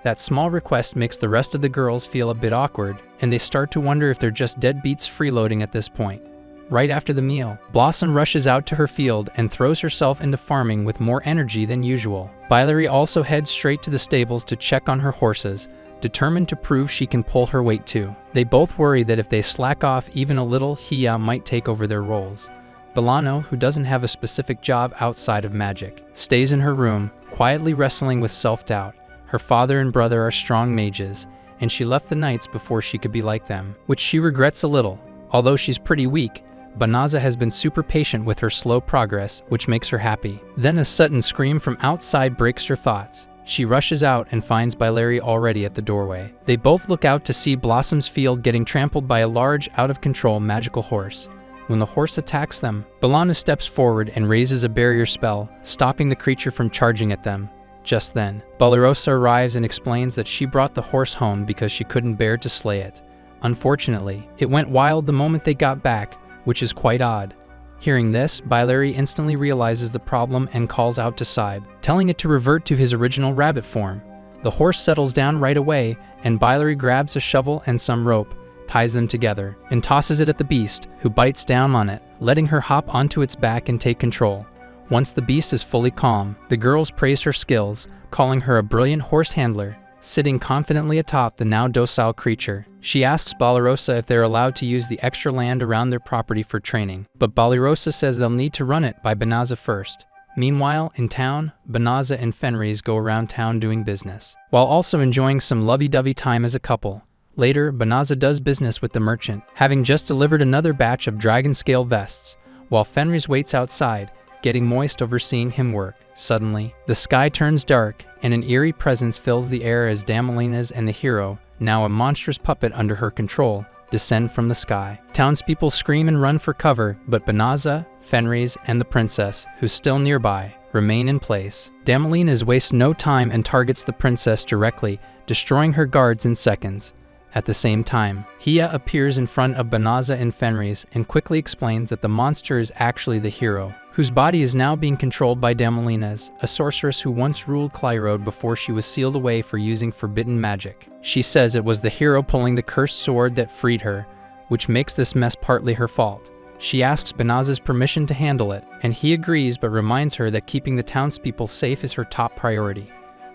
That small request makes the rest of the girls feel a bit awkward, and they start to wonder if they're just deadbeats freeloading at this point. Right after the meal, Blossom rushes out to her field and throws herself into farming with more energy than usual. Bilary also heads straight to the stables to check on her horses, determined to prove she can pull her weight too. They both worry that if they slack off even a little, Hia might take over their roles. Belano, who doesn't have a specific job outside of magic, stays in her room, quietly wrestling with self-doubt. Her father and brother are strong mages, and she left the knights before she could be like them, which she regrets a little. Although she's pretty weak, Banaza has been super patient with her slow progress, which makes her happy. Then a sudden scream from outside breaks her thoughts. She rushes out and finds Bilary already at the doorway. They both look out to see Blossom's field getting trampled by a large, out-of-control magical horse. When the horse attacks them, Belana steps forward and raises a barrier spell, stopping the creature from charging at them. Just then, Balarosa arrives and explains that she brought the horse home because she couldn't bear to slay it. Unfortunately, it went wild the moment they got back, which is quite odd. Hearing this, Bilary instantly realizes the problem and calls out to Saib, telling it to revert to his original rabbit form. The horse settles down right away, and Bilary grabs a shovel and some rope, ties them together, and tosses it at the beast, who bites down on it, letting her hop onto its back and take control. Once the beast is fully calm, the girls praise her skills, calling her a brilliant horse handler, sitting confidently atop the now docile creature. She asks Balarosa if they're allowed to use the extra land around their property for training, but Balarosa says they'll need to run it by Banaza first. Meanwhile, in town, Banaza and Fenris go around town doing business, while also enjoying some lovey-dovey time as a couple. Later, Banaza does business with the merchant, having just delivered another batch of dragon scale vests, while Fenris waits outside, getting moist over seeing him work. Suddenly, the sky turns dark, and an eerie presence fills the air as Damalinas and the hero, now a monstrous puppet under her control, descend from the sky. Townspeople scream and run for cover, but Banaza, Fenris, and the princess, who's still nearby, remain in place. Damalinas wastes no time and targets the princess directly, destroying her guards in seconds. At the same time, Hia appears in front of Banaza and Fenris and quickly explains that the monster is actually the hero, whose body is now being controlled by Damalinas, a sorceress who once ruled Clyrode before she was sealed away for using forbidden magic. She says it was the hero pulling the cursed sword that freed her, which makes this mess partly her fault. She asks Banaza's permission to handle it, and he agrees but reminds her that keeping the townspeople safe is her top priority.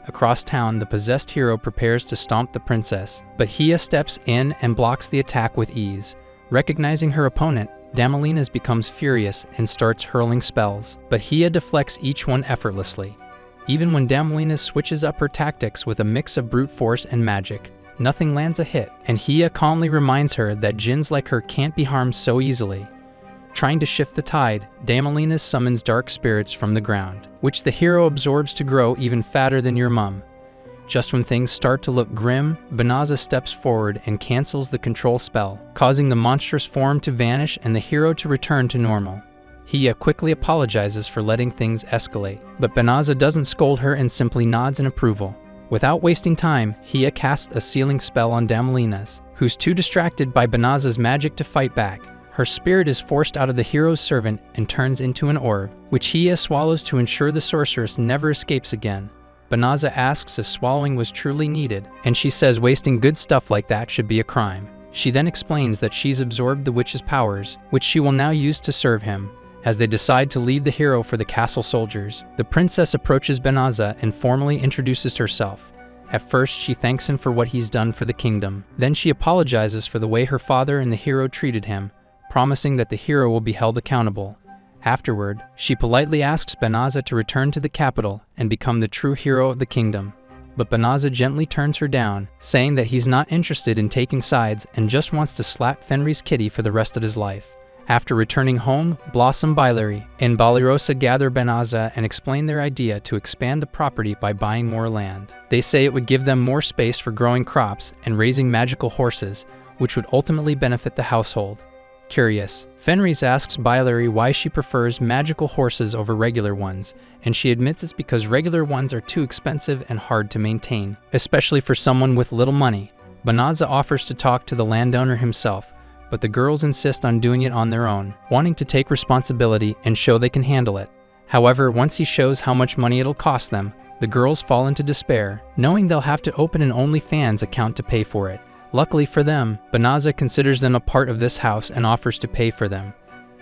Across town, the possessed hero prepares to stomp the princess, but Hia steps in and blocks the attack with ease. Recognizing her opponent, Damalinas becomes furious and starts hurling spells, but Hia deflects each one effortlessly. Even when Damalinas switches up her tactics with a mix of brute force and magic, nothing lands a hit, and Hia calmly reminds her that djinns like her can't be harmed so easily. Trying to shift the tide, Damalinas summons dark spirits from the ground, which the hero absorbs to grow even fatter than your mum. Just when things start to look grim, Banaza steps forward and cancels the control spell, causing the monstrous form to vanish and the hero to return to normal. Hia quickly apologizes for letting things escalate, but Banaza doesn't scold her and simply nods in approval. Without wasting time, Hia casts a sealing spell on Damalinas, who's too distracted by Banaza's magic to fight back. Her spirit is forced out of the hero's servant and turns into an orb, which Hia swallows to ensure the sorceress never escapes again. Banaza asks if swallowing was truly needed, and she says wasting good stuff like that should be a crime. She then explains that she's absorbed the witch's powers, which she will now use to serve him. As they decide to leave the hero for the castle soldiers, the princess approaches Banaza and formally introduces herself. At first, she thanks him for what he's done for the kingdom. Then she apologizes for the way her father and the hero treated him, promising that the hero will be held accountable. Afterward, she politely asks Banaza to return to the capital and become the true hero of the kingdom. But Banaza gently turns her down, saying that he's not interested in taking sides and just wants to slap Fenrir's kitty for the rest of his life. After returning home, Blossom, Baileri, and Balirosa gather Banaza and explain their idea to expand the property by buying more land. They say it would give them more space for growing crops and raising magical horses, which would ultimately benefit the household. Curious, Fenris asks Baileri why she prefers magical horses over regular ones, and she admits it's because regular ones are too expensive and hard to maintain, especially for someone with little money. Banaza offers to talk to the landowner himself, but the girls insist on doing it on their own, wanting to take responsibility and show they can handle it. However, once he shows how much money it'll cost them, the girls fall into despair, knowing they'll have to open an OnlyFans account to pay for it. Luckily for them, Banaza considers them a part of this house and offers to pay for them.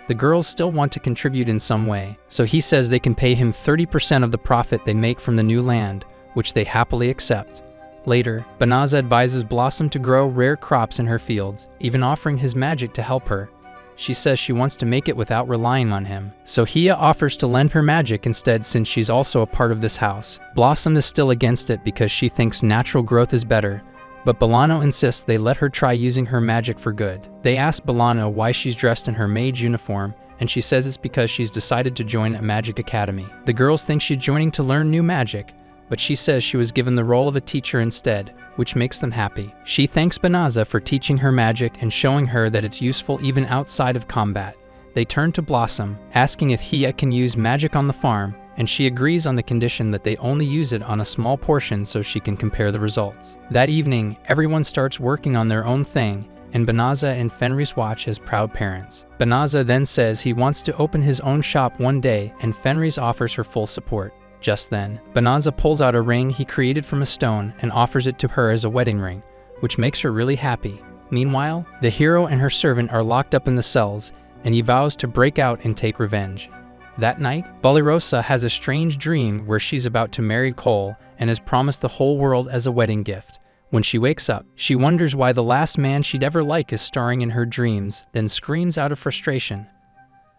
The girls still want to contribute in some way, so he says they can pay him 30% of the profit they make from the new land, which they happily accept. Later, Banaza advises Blossom to grow rare crops in her fields, even offering his magic to help her. She says she wants to make it without relying on him, so Hia offers to lend her magic instead since she's also a part of this house. Blossom is still against it because she thinks natural growth is better, but Bolano insists they let her try using her magic for good. They ask Bolano why she's dressed in her mage uniform, and she says it's because she's decided to join a magic academy. The girls think she's joining to learn new magic, but she says she was given the role of a teacher instead, which makes them happy. She thanks Banaza for teaching her magic and showing her that it's useful even outside of combat. They turn to Blossom, asking if Hia can use magic on the farm, and she agrees on the condition that they only use it on a small portion so she can compare the results. That evening, everyone starts working on their own thing, and Banaza and Fenris watch as proud parents. Banaza then says he wants to open his own shop one day, and Fenris offers her full support. Just then, Banaza pulls out a ring he created from a stone and offers it to her as a wedding ring, which makes her really happy. Meanwhile, the hero and her servant are locked up in the cells, and he vows to break out and take revenge. That night, Balirosa has a strange dream where she's about to marry Cole and is promised the whole world as a wedding gift. When she wakes up, she wonders why the last man she'd ever like is starring in her dreams, then screams out of frustration.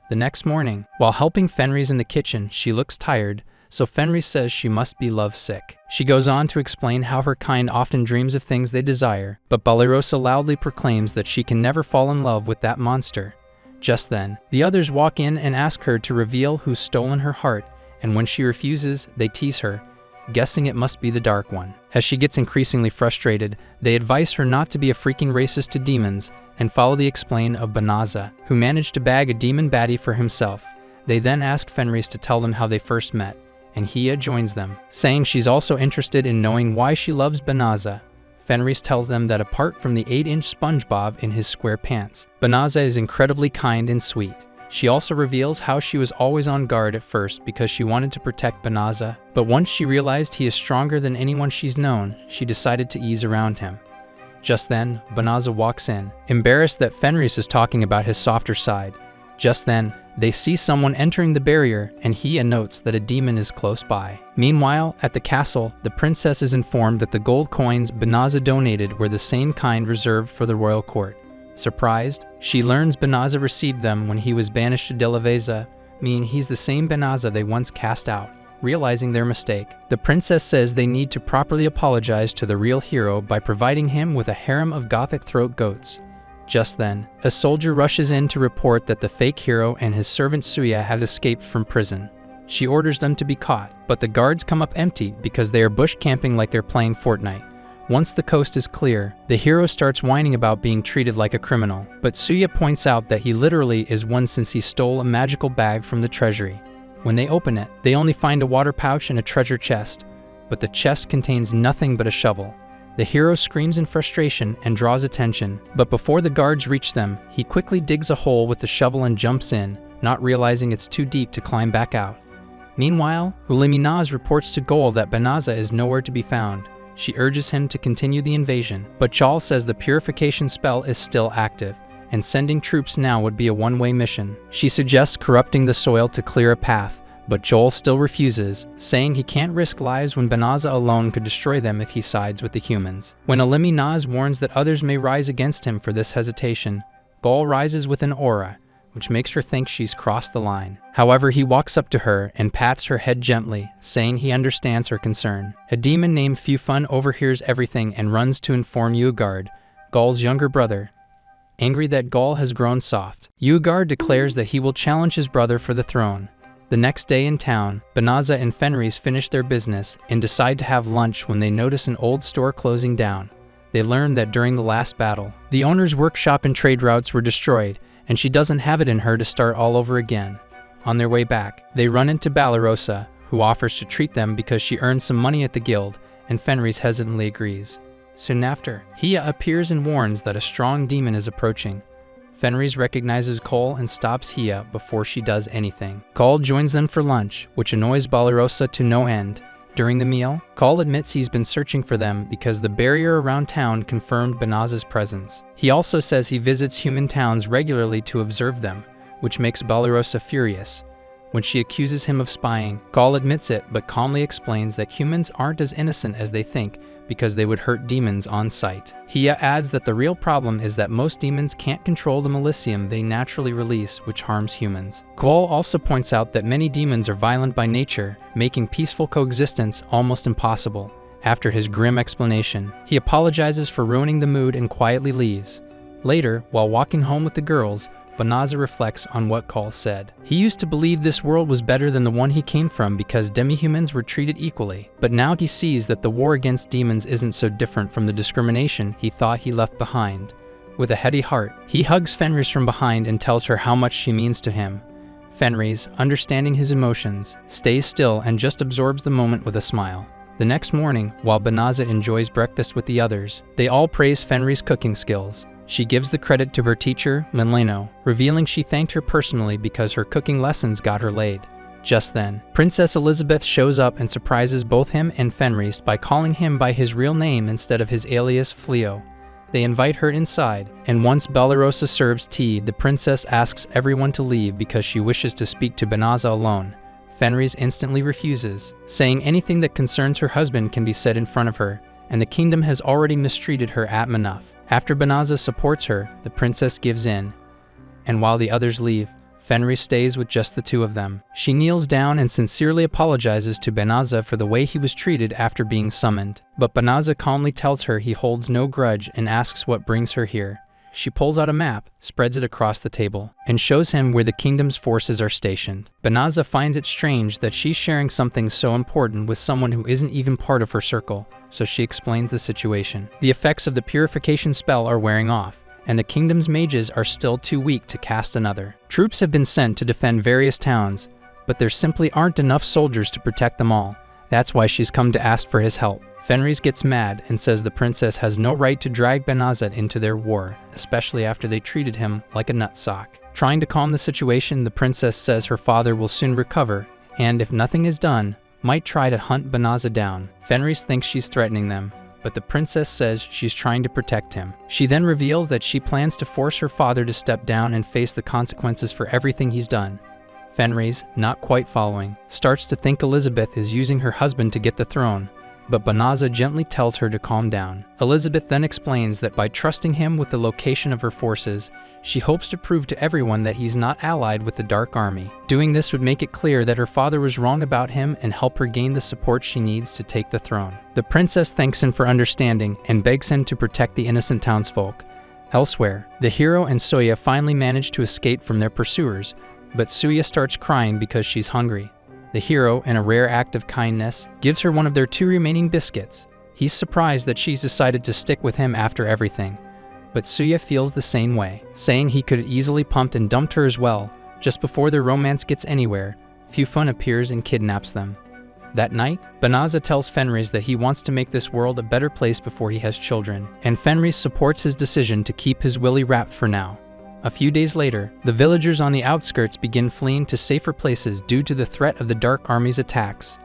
The next morning, while helping Fenris in the kitchen, she looks tired, so Fenris says she must be lovesick. She goes on to explain how her kind often dreams of things they desire, but Balirosa loudly proclaims that she can never fall in love with that monster. Just then, the others walk in and ask her to reveal who's stolen her heart, and when she refuses, they tease her, guessing it must be the Dark One. As she gets increasingly frustrated, they advise her not to be a freaking racist to demons and follow the explain of Banaza, who managed to bag a demon baddie for himself. They then ask Fenris to tell them how they first met, and Hia joins them, saying she's also interested in knowing why she loves Banaza. Fenris tells them that apart from the 8-inch SpongeBob in his square pants, Banaza is incredibly kind and sweet. She also reveals how she was always on guard at first because she wanted to protect Banaza, but once she realized he is stronger than anyone she's known, she decided to ease around him. Just then, Banaza walks in, embarrassed that Fenris is talking about his softer side. Just then, they see someone entering the barrier, and Hia notes that a demon is close by. Meanwhile, at the castle, the princess is informed that the gold coins Banaza donated were the same kind reserved for the royal court. Surprised, she learns Banaza received them when he was banished to De La Veza, meaning he's the same Banaza they once cast out. Realizing their mistake, the princess says they need to properly apologize to the real hero by providing him with a harem of gothic throat goats. Just then, a soldier rushes in to report that the fake hero and his servant Suya have escaped from prison. She orders them to be caught, but the guards come up empty because they are bush camping like they're playing Fortnite. Once the coast is clear, the hero starts whining about being treated like a criminal, but Suya points out that he literally is one since he stole a magical bag from the treasury. When they open it, they only find a water pouch and a treasure chest, but the chest contains nothing but a shovel. The hero screams in frustration and draws attention, but before the guards reach them, he quickly digs a hole with the shovel and jumps in, not realizing it's too deep to climb back out. Meanwhile, Uliminaz reports to Gol that Banaza is nowhere to be found. She urges him to continue the invasion, but Chal says the purification spell is still active, and sending troops now would be a one-way mission. She suggests corrupting the soil to clear a path, but Joel still refuses, saying he can't risk lives when Banaza alone could destroy them if he sides with the humans. When Uliminaz warns that others may rise against him for this hesitation, Gol rises with an aura, which makes her think she's crossed the line. However, he walks up to her and pats her head gently, saying he understands her concern. A demon named Fufun overhears everything and runs to inform Uegard, Gol's younger brother. Angry that Gol has grown soft, Uegard declares that he will challenge his brother for the throne. The next day in town, Banaza and Fenris finish their business and decide to have lunch when they notice an old store closing down. They learn that during the last battle, the owner's workshop and trade routes were destroyed, and she doesn't have it in her to start all over again. On their way back, they run into Balarosa, who offers to treat them because she earned some money at the guild, and Fenris hesitantly agrees. Soon after, Hia appears and warns that a strong demon is approaching. Fenris recognizes Cole and stops Hia before she does anything. Cole joins them for lunch, which annoys Balarosa to no end. During the meal, Cole admits he's been searching for them because the barrier around town confirmed Banaza's presence. He also says he visits human towns regularly to observe them, which makes Balarosa furious. When she accuses him of spying, Cole admits it but calmly explains that humans aren't as innocent as they think because they would hurt demons on sight. Hia adds that the real problem is that most demons can't control the milicium they naturally release, which harms humans. Cole also points out that many demons are violent by nature, making peaceful coexistence almost impossible. After his grim explanation, he apologizes for ruining the mood and quietly leaves. Later, while walking home with the girls, Banaza reflects on what Cole said. He used to believe this world was better than the one he came from because demi-humans were treated equally, but now he sees that the war against demons isn't so different from the discrimination he thought he left behind. With a heavy heart, he hugs Fenris from behind and tells her how much she means to him. Fenris, understanding his emotions, stays still and just absorbs the moment with a smile. The next morning, while Banaza enjoys breakfast with the others, they all praise Fenris' cooking skills. She gives the credit to her teacher, Mileno, revealing she thanked her personally because her cooking lessons got her laid. Just then, Princess Elizabeth shows up and surprises both him and Fenris by calling him by his real name instead of his alias Fleo. They invite her inside, and once Balarosa serves tea, the princess asks everyone to leave because she wishes to speak to Banaza alone. Fenris instantly refuses, saying anything that concerns her husband can be said in front of her, and the kingdom has already mistreated her enough. After Banaza supports her, the princess gives in, and while the others leave, Fenris stays with just the two of them. She kneels down and sincerely apologizes to Banaza for the way he was treated after being summoned, but Banaza calmly tells her he holds no grudge and asks what brings her here. She pulls out a map, spreads it across the table, and shows him where the kingdom's forces are stationed. Banaza finds it strange that she's sharing something so important with someone who isn't even part of her circle, so she explains the situation. The effects of the purification spell are wearing off, and the kingdom's mages are still too weak to cast another. Troops have been sent to defend various towns, but there simply aren't enough soldiers to protect them all. That's why she's come to ask for his help. Fenris gets mad and says the princess has no right to drag Banaza into their war, especially after they treated him like a nutsock. Trying to calm the situation, the princess says her father will soon recover, and if nothing is done, might try to hunt Banaza down. Fenris thinks she's threatening them, but the princess says she's trying to protect him. She then reveals that she plans to force her father to step down and face the consequences for everything he's done. Fenris, not quite following, starts to think Elizabeth is using her husband to get the throne, but Banaza gently tells her to calm down. Elizabeth then explains that by trusting him with the location of her forces, she hopes to prove to everyone that he's not allied with the Dark Army. Doing this would make it clear that her father was wrong about him and help her gain the support she needs to take the throne. The princess thanks him for understanding and begs him to protect the innocent townsfolk. Elsewhere, the hero and Suya finally manage to escape from their pursuers, but Suya starts crying because she's hungry. The hero, in a rare act of kindness, gives her one of their 2 remaining biscuits. He's surprised that she's decided to stick with him after everything, but Suya feels the same way, saying he could have easily pumped and dumped her as well. Just before their romance gets anywhere, Fufun appears and kidnaps them. That night, Banaza tells Fenris that he wants to make this world a better place before he has children, and Fenris supports his decision to keep his willy wrapped for now. A few days later, the villagers on the outskirts begin fleeing to safer places due to the threat of the Dark Army's attacks.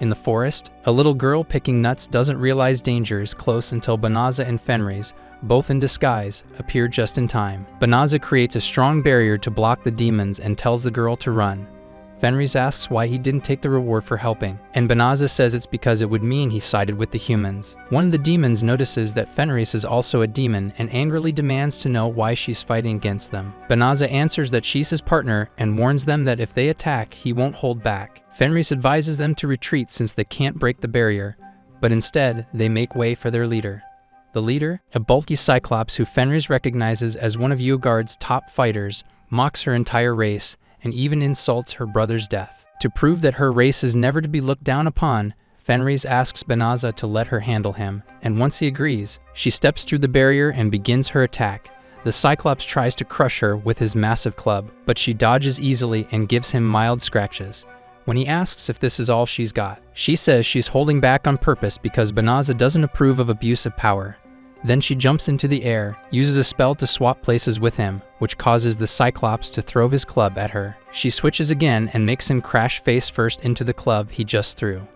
In the forest, a little girl picking nuts doesn't realize danger is close until Banaza and Fenris, both in disguise, appear just in time. Banaza creates a strong barrier to block the demons and tells the girl to run. Fenris asks why he didn't take the reward for helping, and Banaza says it's because it would mean he sided with the humans. One of the demons notices that Fenris is also a demon and angrily demands to know why she's fighting against them. Banaza answers that she's his partner and warns them that if they attack, he won't hold back. Fenris advises them to retreat since they can't break the barrier, but instead, they make way for their leader. The leader, a bulky Cyclops who Fenris recognizes as one of Yugard's top fighters, mocks her entire race and even insults her brother's death. To prove that her race is never to be looked down upon, Fenris asks Banaza to let her handle him, and once he agrees, she steps through the barrier and begins her attack. The Cyclops tries to crush her with his massive club, but she dodges easily and gives him mild scratches. When he asks if this is all she's got, she says she's holding back on purpose because Banaza doesn't approve of abuse of power. Then she jumps into the air, uses a spell to swap places with him, which causes the Cyclops to throw his club at her. She switches again and makes him crash face first into the club he just threw.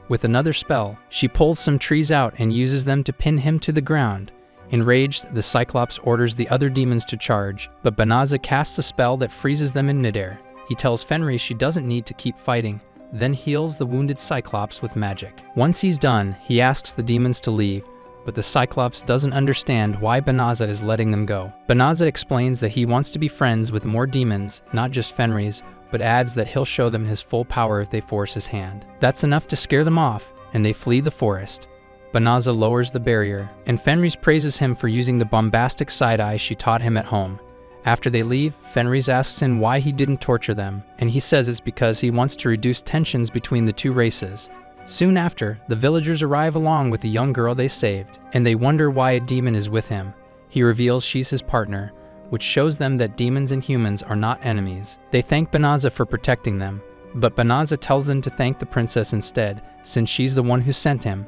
With another spell, she pulls some trees out and uses them to pin him to the ground. Enraged, the Cyclops orders the other demons to charge, but Banaza casts a spell that freezes them in midair. He tells Fenris she doesn't need to keep fighting, then heals the wounded Cyclops with magic. Once he's done, he asks the demons to leave, but the Cyclops doesn't understand why Banaza is letting them go. Banaza explains that he wants to be friends with more demons, not just Fenris, but adds that he'll show them his full power if they force his hand. That's enough to scare them off, and they flee the forest. Banaza lowers the barrier, and Fenris praises him for using the bombastic side-eye she taught him at home. After they leave, Fenris asks him why he didn't torture them, and he says it's because he wants to reduce tensions between the 2 races. Soon after, the villagers arrive along with the young girl they saved, and they wonder why a demon is with him. He reveals she's his partner, which shows them that demons and humans are not enemies. They thank Banaza for protecting them, but Banaza tells them to thank the princess instead, since she's the one who sent him.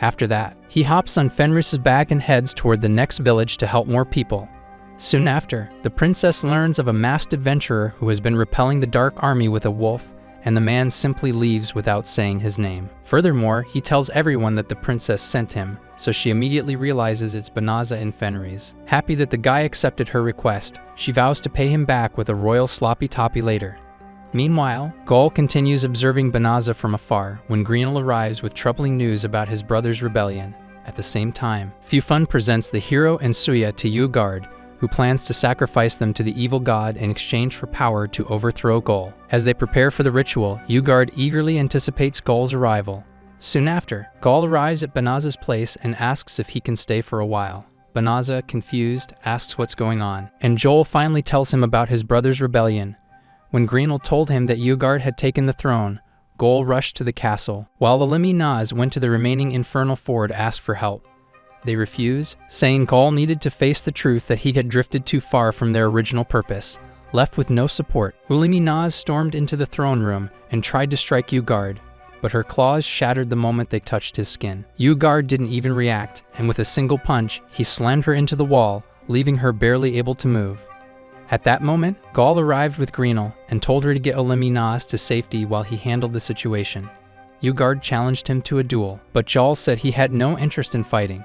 After that, he hops on Fenris's back and heads toward the next village to help more people. Soon after, the princess learns of a masked adventurer who has been repelling the Dark Army with a wolf, and the man simply leaves without saying his name. Furthermore, he tells everyone that the princess sent him, so she immediately realizes it's Banaza and Fenris. Happy that the guy accepted her request, she vows to pay him back with a royal sloppy toppy later. Meanwhile, Gaul continues observing Banaza from afar when Greenel arrives with troubling news about his brother's rebellion. At the same time, Fufun presents the hero and Suya to Yugard, who plans to sacrifice them to the evil god in exchange for power to overthrow Gaul. As they prepare for the ritual, Yugard eagerly anticipates Gaul's arrival. Soon after, Gaul arrives at Banaza's place and asks if he can stay for a while. Banaza, confused, asks what's going on, and Joel finally tells him about his brother's rebellion. When Greenel told him that Yugard had taken the throne, Gaul rushed to the castle, while the Limmy Naz went to the remaining Infernal Four to ask for help. They refuse, saying Gaul needed to face the truth that he had drifted too far from their original purpose. Left with no support, Ulimi Naz stormed into the throne room and tried to strike Yugard, but her claws shattered the moment they touched his skin. Yugard didn't even react, and with a single punch, he slammed her into the wall, leaving her barely able to move. At that moment, Gaul arrived with Greenel and told her to get Ulimi Naz to safety while he handled the situation. Yugard challenged him to a duel, but Jal said he had no interest in fighting.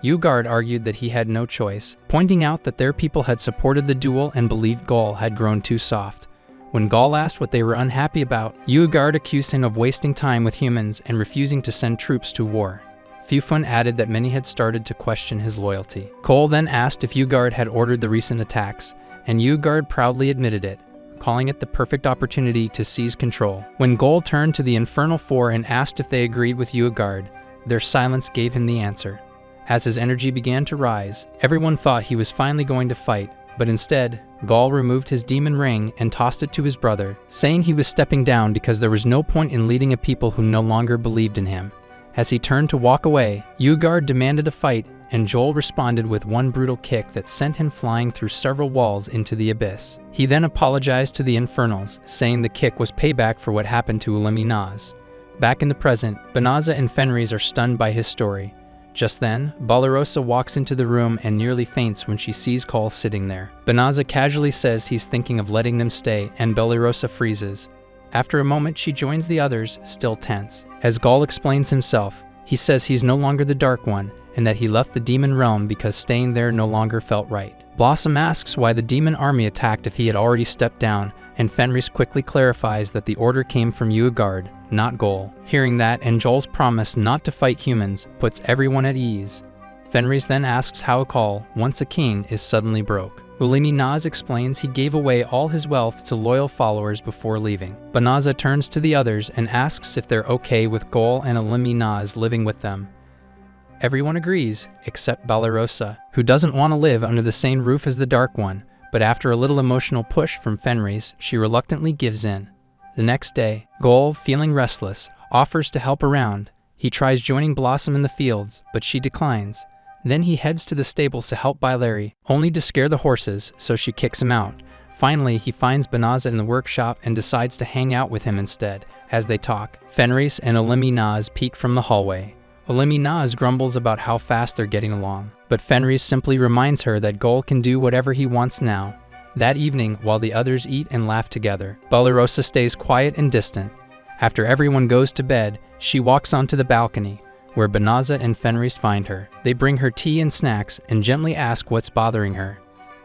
Yugard argued that he had no choice, pointing out that their people had supported the duel and believed Gaul had grown too soft. When Gaul asked what they were unhappy about, Uegard accused him of wasting time with humans and refusing to send troops to war. Fufun added that many had started to question his loyalty. Cole then asked if Uegard had ordered the recent attacks, and Uegard proudly admitted it, calling it the perfect opportunity to seize control. When Gol turned to the Infernal Four and asked if they agreed with Uegard, their silence gave him the answer. As his energy began to rise, everyone thought he was finally going to fight, but instead, Gaul removed his demon ring and tossed it to his brother, saying he was stepping down because there was no point in leading a people who no longer believed in him. As he turned to walk away, Uegard demanded a fight, and Joel responded with one brutal kick that sent him flying through several walls into the abyss. He then apologized to the Infernals, saying the kick was payback for what happened to Ulimi Naz. Back in the present, Banaza and Fenris are stunned by his story. Just then, Balarosa walks into the room and nearly faints when she sees Cole sitting there. Banaza casually says he's thinking of letting them stay, and Balarosa freezes. After a moment, she joins the others, still tense. As Gaul explains himself, he says he's no longer the Dark One, and that he left the demon realm because staying there no longer felt right. Blossom asks why the demon army attacked if he had already stepped down, and Fenris quickly clarifies that the order came from Uegard, not Gol. Hearing that and Joel's promise not to fight humans puts everyone at ease. Fenris then asks how Call, once a king, is suddenly broke. Ulimi Naz explains he gave away all his wealth to loyal followers before leaving. Banaza turns to the others and asks if they're okay with Gol and Ulimi Naz living with them. Everyone agrees, except Balarosa, who doesn't want to live under the same roof as the Dark One, but after a little emotional push from Fenris, she reluctantly gives in. The next day, Gol, feeling restless, offers to help around. He tries joining Blossom in the fields, but she declines. Then he heads to the stables to help Bylary, only to scare the horses, so she kicks him out. Finally, he finds Banaza in the workshop and decides to hang out with him instead. As they talk, Fenris and Ulimi Naz peek from the hallway. Ulimi Naz grumbles about how fast they're getting along, but Fenris simply reminds her that Gol can do whatever he wants now. That evening, while the others eat and laugh together, Balarosa stays quiet and distant. After everyone goes to bed, she walks onto the balcony, where Banaza and Fenris find her. They bring her tea and snacks and gently ask what's bothering her.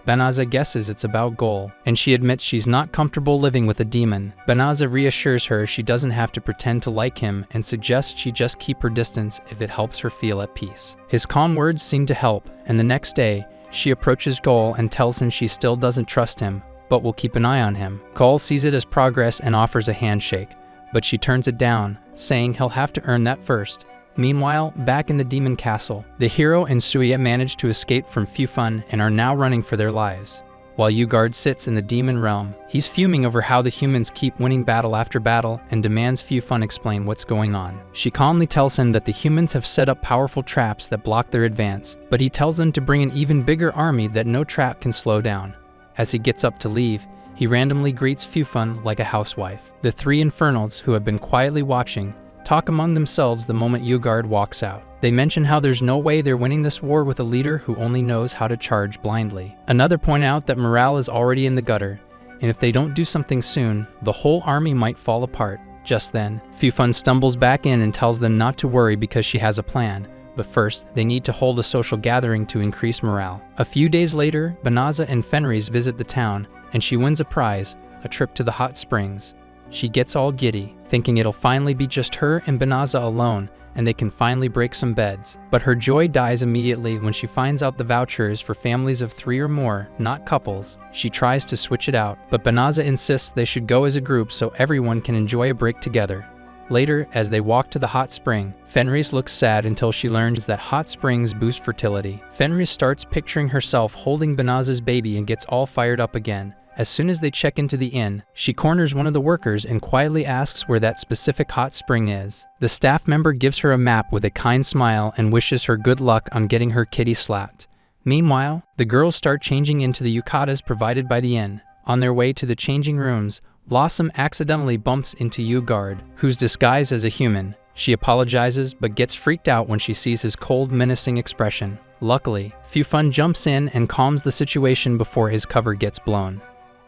Banaza guesses it's about Gol, and she admits she's not comfortable living with a demon. Banaza reassures her she doesn't have to pretend to like him and suggests she just keep her distance if it helps her feel at peace. His calm words seem to help, and the next day, she approaches Gol and tells him she still doesn't trust him, but will keep an eye on him. Gol sees it as progress and offers a handshake, but she turns it down, saying he'll have to earn that first. Meanwhile, back in the demon castle, the hero and Suya manage to escape from Fufun and are now running for their lives. While Uegard sits in the demon realm, he's fuming over how the humans keep winning battle after battle and demands Fufun explain what's going on. She calmly tells him that the humans have set up powerful traps that block their advance, but he tells them to bring an even bigger army that no trap can slow down. As he gets up to leave, he randomly greets Fufun like a housewife. The three Infernals, who have been quietly watching, talk among themselves the moment Uegard walks out. They mention how there's no way they're winning this war with a leader who only knows how to charge blindly. Another point out that morale is already in the gutter, and if they don't do something soon, the whole army might fall apart. Just then, Fufun stumbles back in and tells them not to worry because she has a plan, but first, they need to hold a social gathering to increase morale. A few days later, Banaza and Fenris visit the town, and she wins a prize, a trip to the hot springs. She gets all giddy, thinking it'll finally be just her and Banaza alone, and they can finally break some beds. But her joy dies immediately when she finds out the voucher is for families of 3 or more, not couples. She tries to switch it out, but Banaza insists they should go as a group so everyone can enjoy a break together. Later, as they walk to the hot spring, Fenris looks sad until she learns that hot springs boost fertility. Fenris starts picturing herself holding Banaza's baby and gets all fired up again. As soon as they check into the inn, she corners one of the workers and quietly asks where that specific hot spring is. The staff member gives her a map with a kind smile and wishes her good luck on getting her kitty slapped. Meanwhile, the girls start changing into the yukatas provided by the inn. On their way to the changing rooms, Blossom accidentally bumps into Uegard, who's disguised as a human. She apologizes but gets freaked out when she sees his cold, menacing expression. Luckily, Fufun jumps in and calms the situation before his cover gets blown.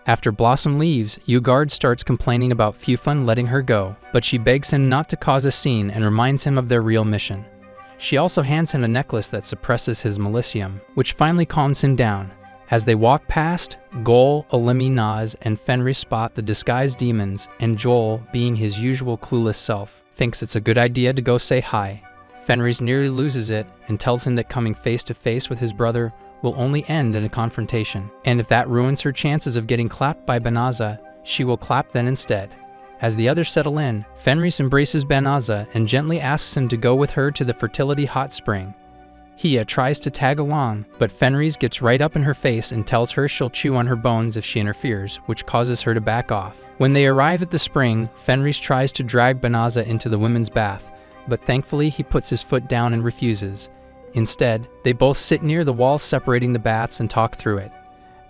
After Blossom leaves, Uegard starts complaining about Fufun letting her go, but she begs him not to cause a scene and reminds him of their real mission. She also hands him a necklace that suppresses his milicium, which finally calms him down. As they walk past, Gol, Naz, and Fenris spot the disguised demons, and Joel, being his usual clueless self, thinks it's a good idea to go say hi. Fenris nearly loses it and tells him that coming face to face with his brother will only end in a confrontation, and if that ruins her chances of getting clapped by Banaza, she will clap then instead. As the others settle in, Fenris embraces Banaza and gently asks him to go with her to the fertility hot spring. Hia tries to tag along, but Fenris gets right up in her face and tells her she'll chew on her bones if she interferes, which causes her to back off. When they arrive at the spring, Fenris tries to drag Banaza into the women's bath, but thankfully he puts his foot down and refuses. Instead, they both sit near the wall separating the baths and talk through it.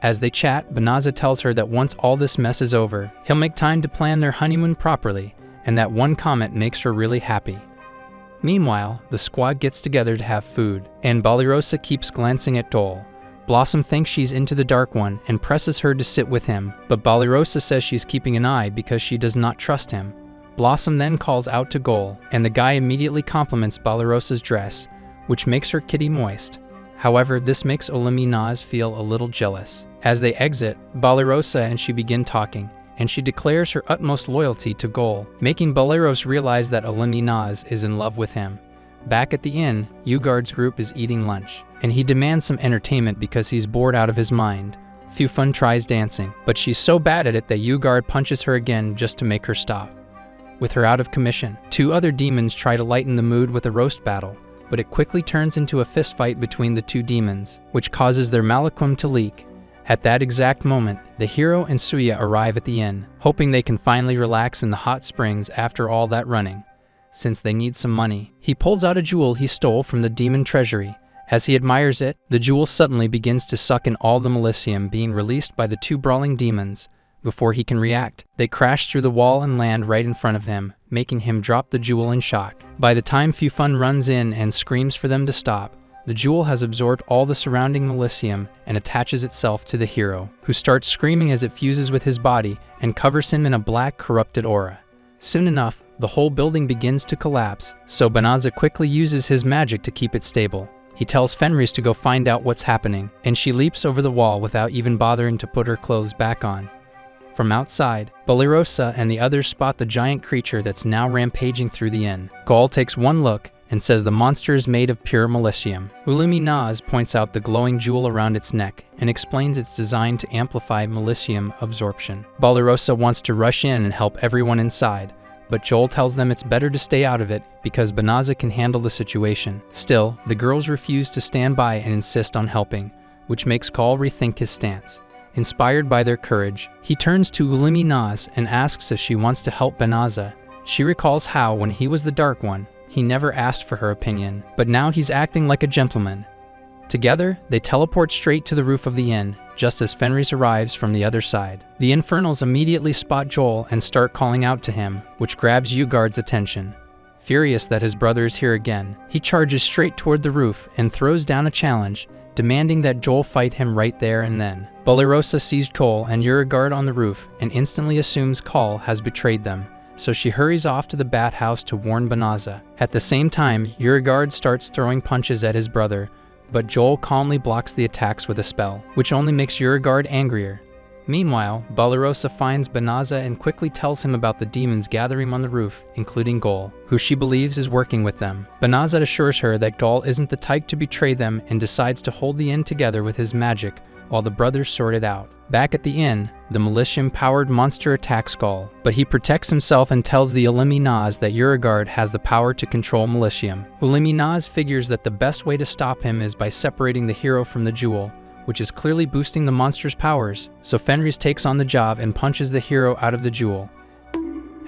As they chat, Banaza tells her that once all this mess is over, he'll make time to plan their honeymoon properly, and that one comment makes her really happy. Meanwhile, the squad gets together to have food, and Balirosa keeps glancing at Dole. Blossom thinks she's into the Dark One and presses her to sit with him, but Balirosa says she's keeping an eye because she does not trust him. Blossom then calls out to Gol, and the guy immediately compliments Balirosa's dress, which makes her kitty moist. However, this makes Naz feel a little jealous. As they exit, Balirosa and she begin talking, and she declares her utmost loyalty to Gol, making Baliros realize that Naz is in love with him. Back at the inn, Ugard's group is eating lunch, and he demands some entertainment because he's bored out of his mind. Fufun tries dancing, but she's so bad at it that Ugard punches her again just to make her stop. With her out of commission, two other demons try to lighten the mood with a roast battle, but it quickly turns into a fistfight between the two demons, which causes their Malakum to leak. At that exact moment, the hero and Suya arrive at the inn, hoping they can finally relax in the hot springs after all that running. Since they need some money, he pulls out a jewel he stole from the demon treasury. As he admires it, the jewel suddenly begins to suck in all the Milicium being released by the two brawling demons. Before he can react, they crash through the wall and land right in front of him, making him drop the jewel in shock. By the time Fufun runs in and screams for them to stop, the jewel has absorbed all the surrounding Milicium and attaches itself to the hero, who starts screaming as it fuses with his body and covers him in a black, corrupted aura. Soon enough, the whole building begins to collapse, so Banaza quickly uses his magic to keep it stable. He tells Fenris to go find out what's happening, and she leaps over the wall without even bothering to put her clothes back on. From outside, Balirosa and the others spot the giant creature that's now rampaging through the inn. Gol takes one look and says the monster is made of pure Milicium. Naz points out the glowing jewel around its neck and explains it's designed to amplify Milicium absorption. Balirosa wants to rush in and help everyone inside, but Joel tells them it's better to stay out of it because Banaza can handle the situation. Still, the girls refuse to stand by and insist on helping, which makes Gol rethink his stance. Inspired by their courage, he turns to Naz and asks if she wants to help Banaza. She recalls how, when he was the Dark One, he never asked for her opinion, but now he's acting like a gentleman. Together, they teleport straight to the roof of the inn, just as Fenris arrives from the other side. The Infernals immediately spot Joel and start calling out to him, which grabs Ugard's attention. Furious that his brother is here again, he charges straight toward the roof and throws down a challenge, demanding that Joel fight him right there and then. Balirosa sees Cole and Urigard on the roof and instantly assumes Call has betrayed them, so she hurries off to the bathhouse to warn Banaza. At the same time, Urigard starts throwing punches at his brother, but Joel calmly blocks the attacks with a spell, which only makes Urigard angrier. Meanwhile, Balirosa finds Banaza and quickly tells him about the demons gathering on the roof, including Gol, who she believes is working with them. Banaza assures her that Gol isn't the type to betray them and decides to hold the inn together with his magic, while the brothers sort it out. Back at the inn, the Milicium-powered monster attacks Gol, but he protects himself and tells the Naz that Urigard has the power to control Milicium. Naz figures that the best way to stop him is by separating the hero from the jewel, which is clearly boosting the monster's powers, so Fenris takes on the job and punches the hero out of the jewel.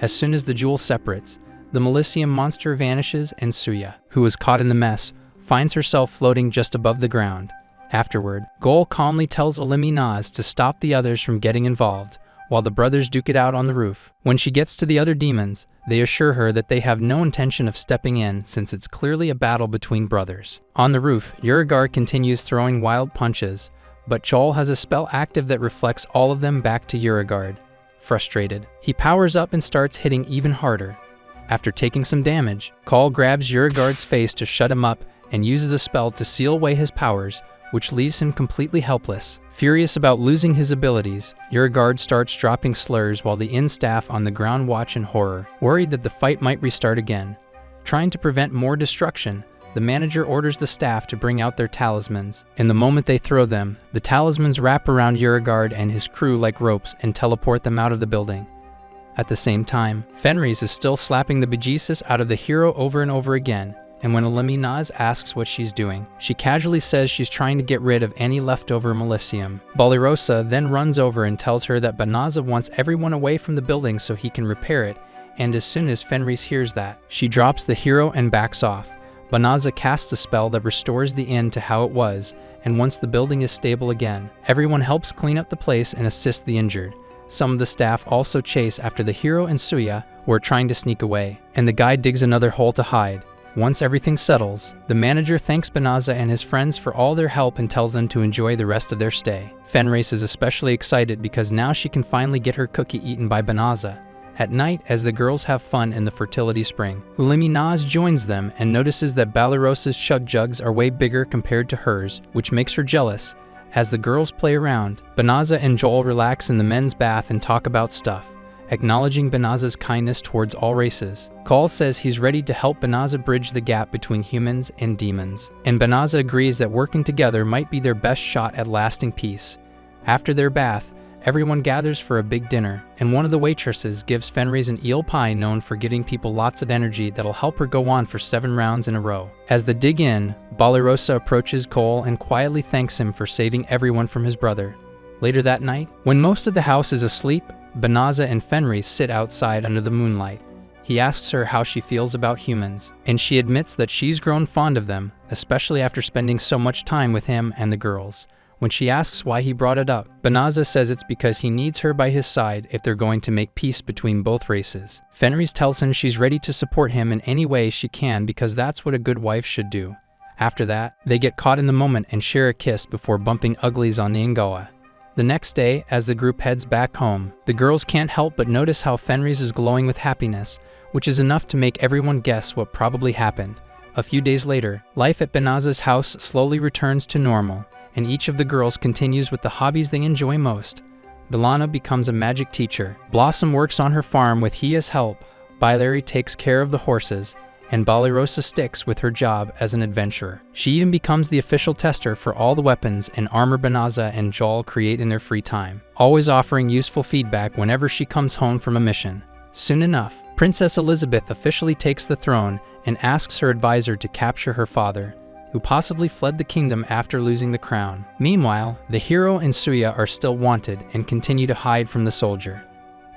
As soon as the jewel separates, the Milicium monster vanishes and Suya, who was caught in the mess, finds herself floating just above the ground. Afterward, Gol calmly tells Naz to stop the others from getting involved, while the brothers duke it out on the roof. When she gets to the other demons, they assure her that they have no intention of stepping in since it's clearly a battle between brothers. On the roof, Urigard continues throwing wild punches, but Joel has a spell active that reflects all of them back to Urigard. Frustrated, he powers up and starts hitting even harder. After taking some damage, Call grabs Urigard's face to shut him up and uses a spell to seal away his powers, which leaves him completely helpless. Furious about losing his abilities, Beauregard starts dropping slurs while the inn staff on the ground watch in horror, worried that the fight might restart again. Trying to prevent more destruction, the manager orders the staff to bring out their talismans, and the moment they throw them, the talismans wrap around Beauregard and his crew like ropes and teleport them out of the building. At the same time, Fenris is still slapping the bejesus out of the hero over and over again, and when Eliminaz asks what she's doing, she casually says she's trying to get rid of any leftover Melicium. Balirosa then runs over and tells her that Banaza wants everyone away from the building so he can repair it, and as soon as Fenris hears that, she drops the hero and backs off. Banaza casts a spell that restores the inn to how it was, and once the building is stable again, everyone helps clean up the place and assist the injured. Some of the staff also chase after the hero and Suya, who are trying to sneak away, and the guy digs another hole to hide. Once everything settles, the manager thanks Banaza and his friends for all their help and tells them to enjoy the rest of their stay. Fenris is especially excited because now she can finally get her cookie eaten by Banaza. At night, as the girls have fun in the fertility spring, Eliminaz joins them and notices that Balirosa's chug jugs are way bigger compared to hers, which makes her jealous. As the girls play around, Banaza and Joel relax in the men's bath and talk about stuff, acknowledging Banaza's kindness towards all races. Call says he's ready to help Banaza bridge the gap between humans and demons, and Banaza agrees that working together might be their best shot at lasting peace. After their bath, everyone gathers for a big dinner, and one of the waitresses gives Fenris an eel pie known for giving people lots of energy that'll help her go on for 7 rounds in a row. As they dig in, Balirosa approaches Cole and quietly thanks him for saving everyone from his brother. Later that night, when most of the house is asleep, Banaza and Fenris sit outside under the moonlight. He asks her how she feels about humans, and she admits that she's grown fond of them, especially after spending so much time with him and the girls. When she asks why he brought it up, Banaza says it's because he needs her by his side if they're going to make peace between both races. Fenris tells him she's ready to support him in any way she can because that's what a good wife should do. After that, they get caught in the moment and share a kiss before bumping uglies on Niangoa. The next day, as the group heads back home, the girls can't help but notice how Fenris is glowing with happiness, which is enough to make everyone guess what probably happened. A few days later, life at Banaza's house slowly returns to normal, and each of the girls continues with the hobbies they enjoy most. Bilana becomes a magic teacher, Blossom works on her farm with Hia's help, Bilary takes care of the horses, and Balirosa sticks with her job as an adventurer. She even becomes the official tester for all the weapons and armor Banaza and Joel create in their free time, always offering useful feedback whenever she comes home from a mission. Soon enough, Princess Elizabeth officially takes the throne and asks her advisor to capture her father, who possibly fled the kingdom after losing the crown. Meanwhile, the hero and Suya are still wanted and continue to hide from the soldier.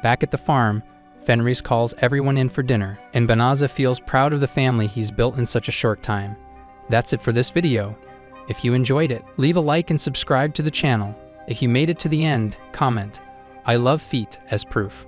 Back at the farm, Fenris calls everyone in for dinner, and Banaza feels proud of the family he's built in such a short time. That's it for this video. If you enjoyed it, leave a like and subscribe to the channel. If you made it to the end, comment, "I love feet" as proof.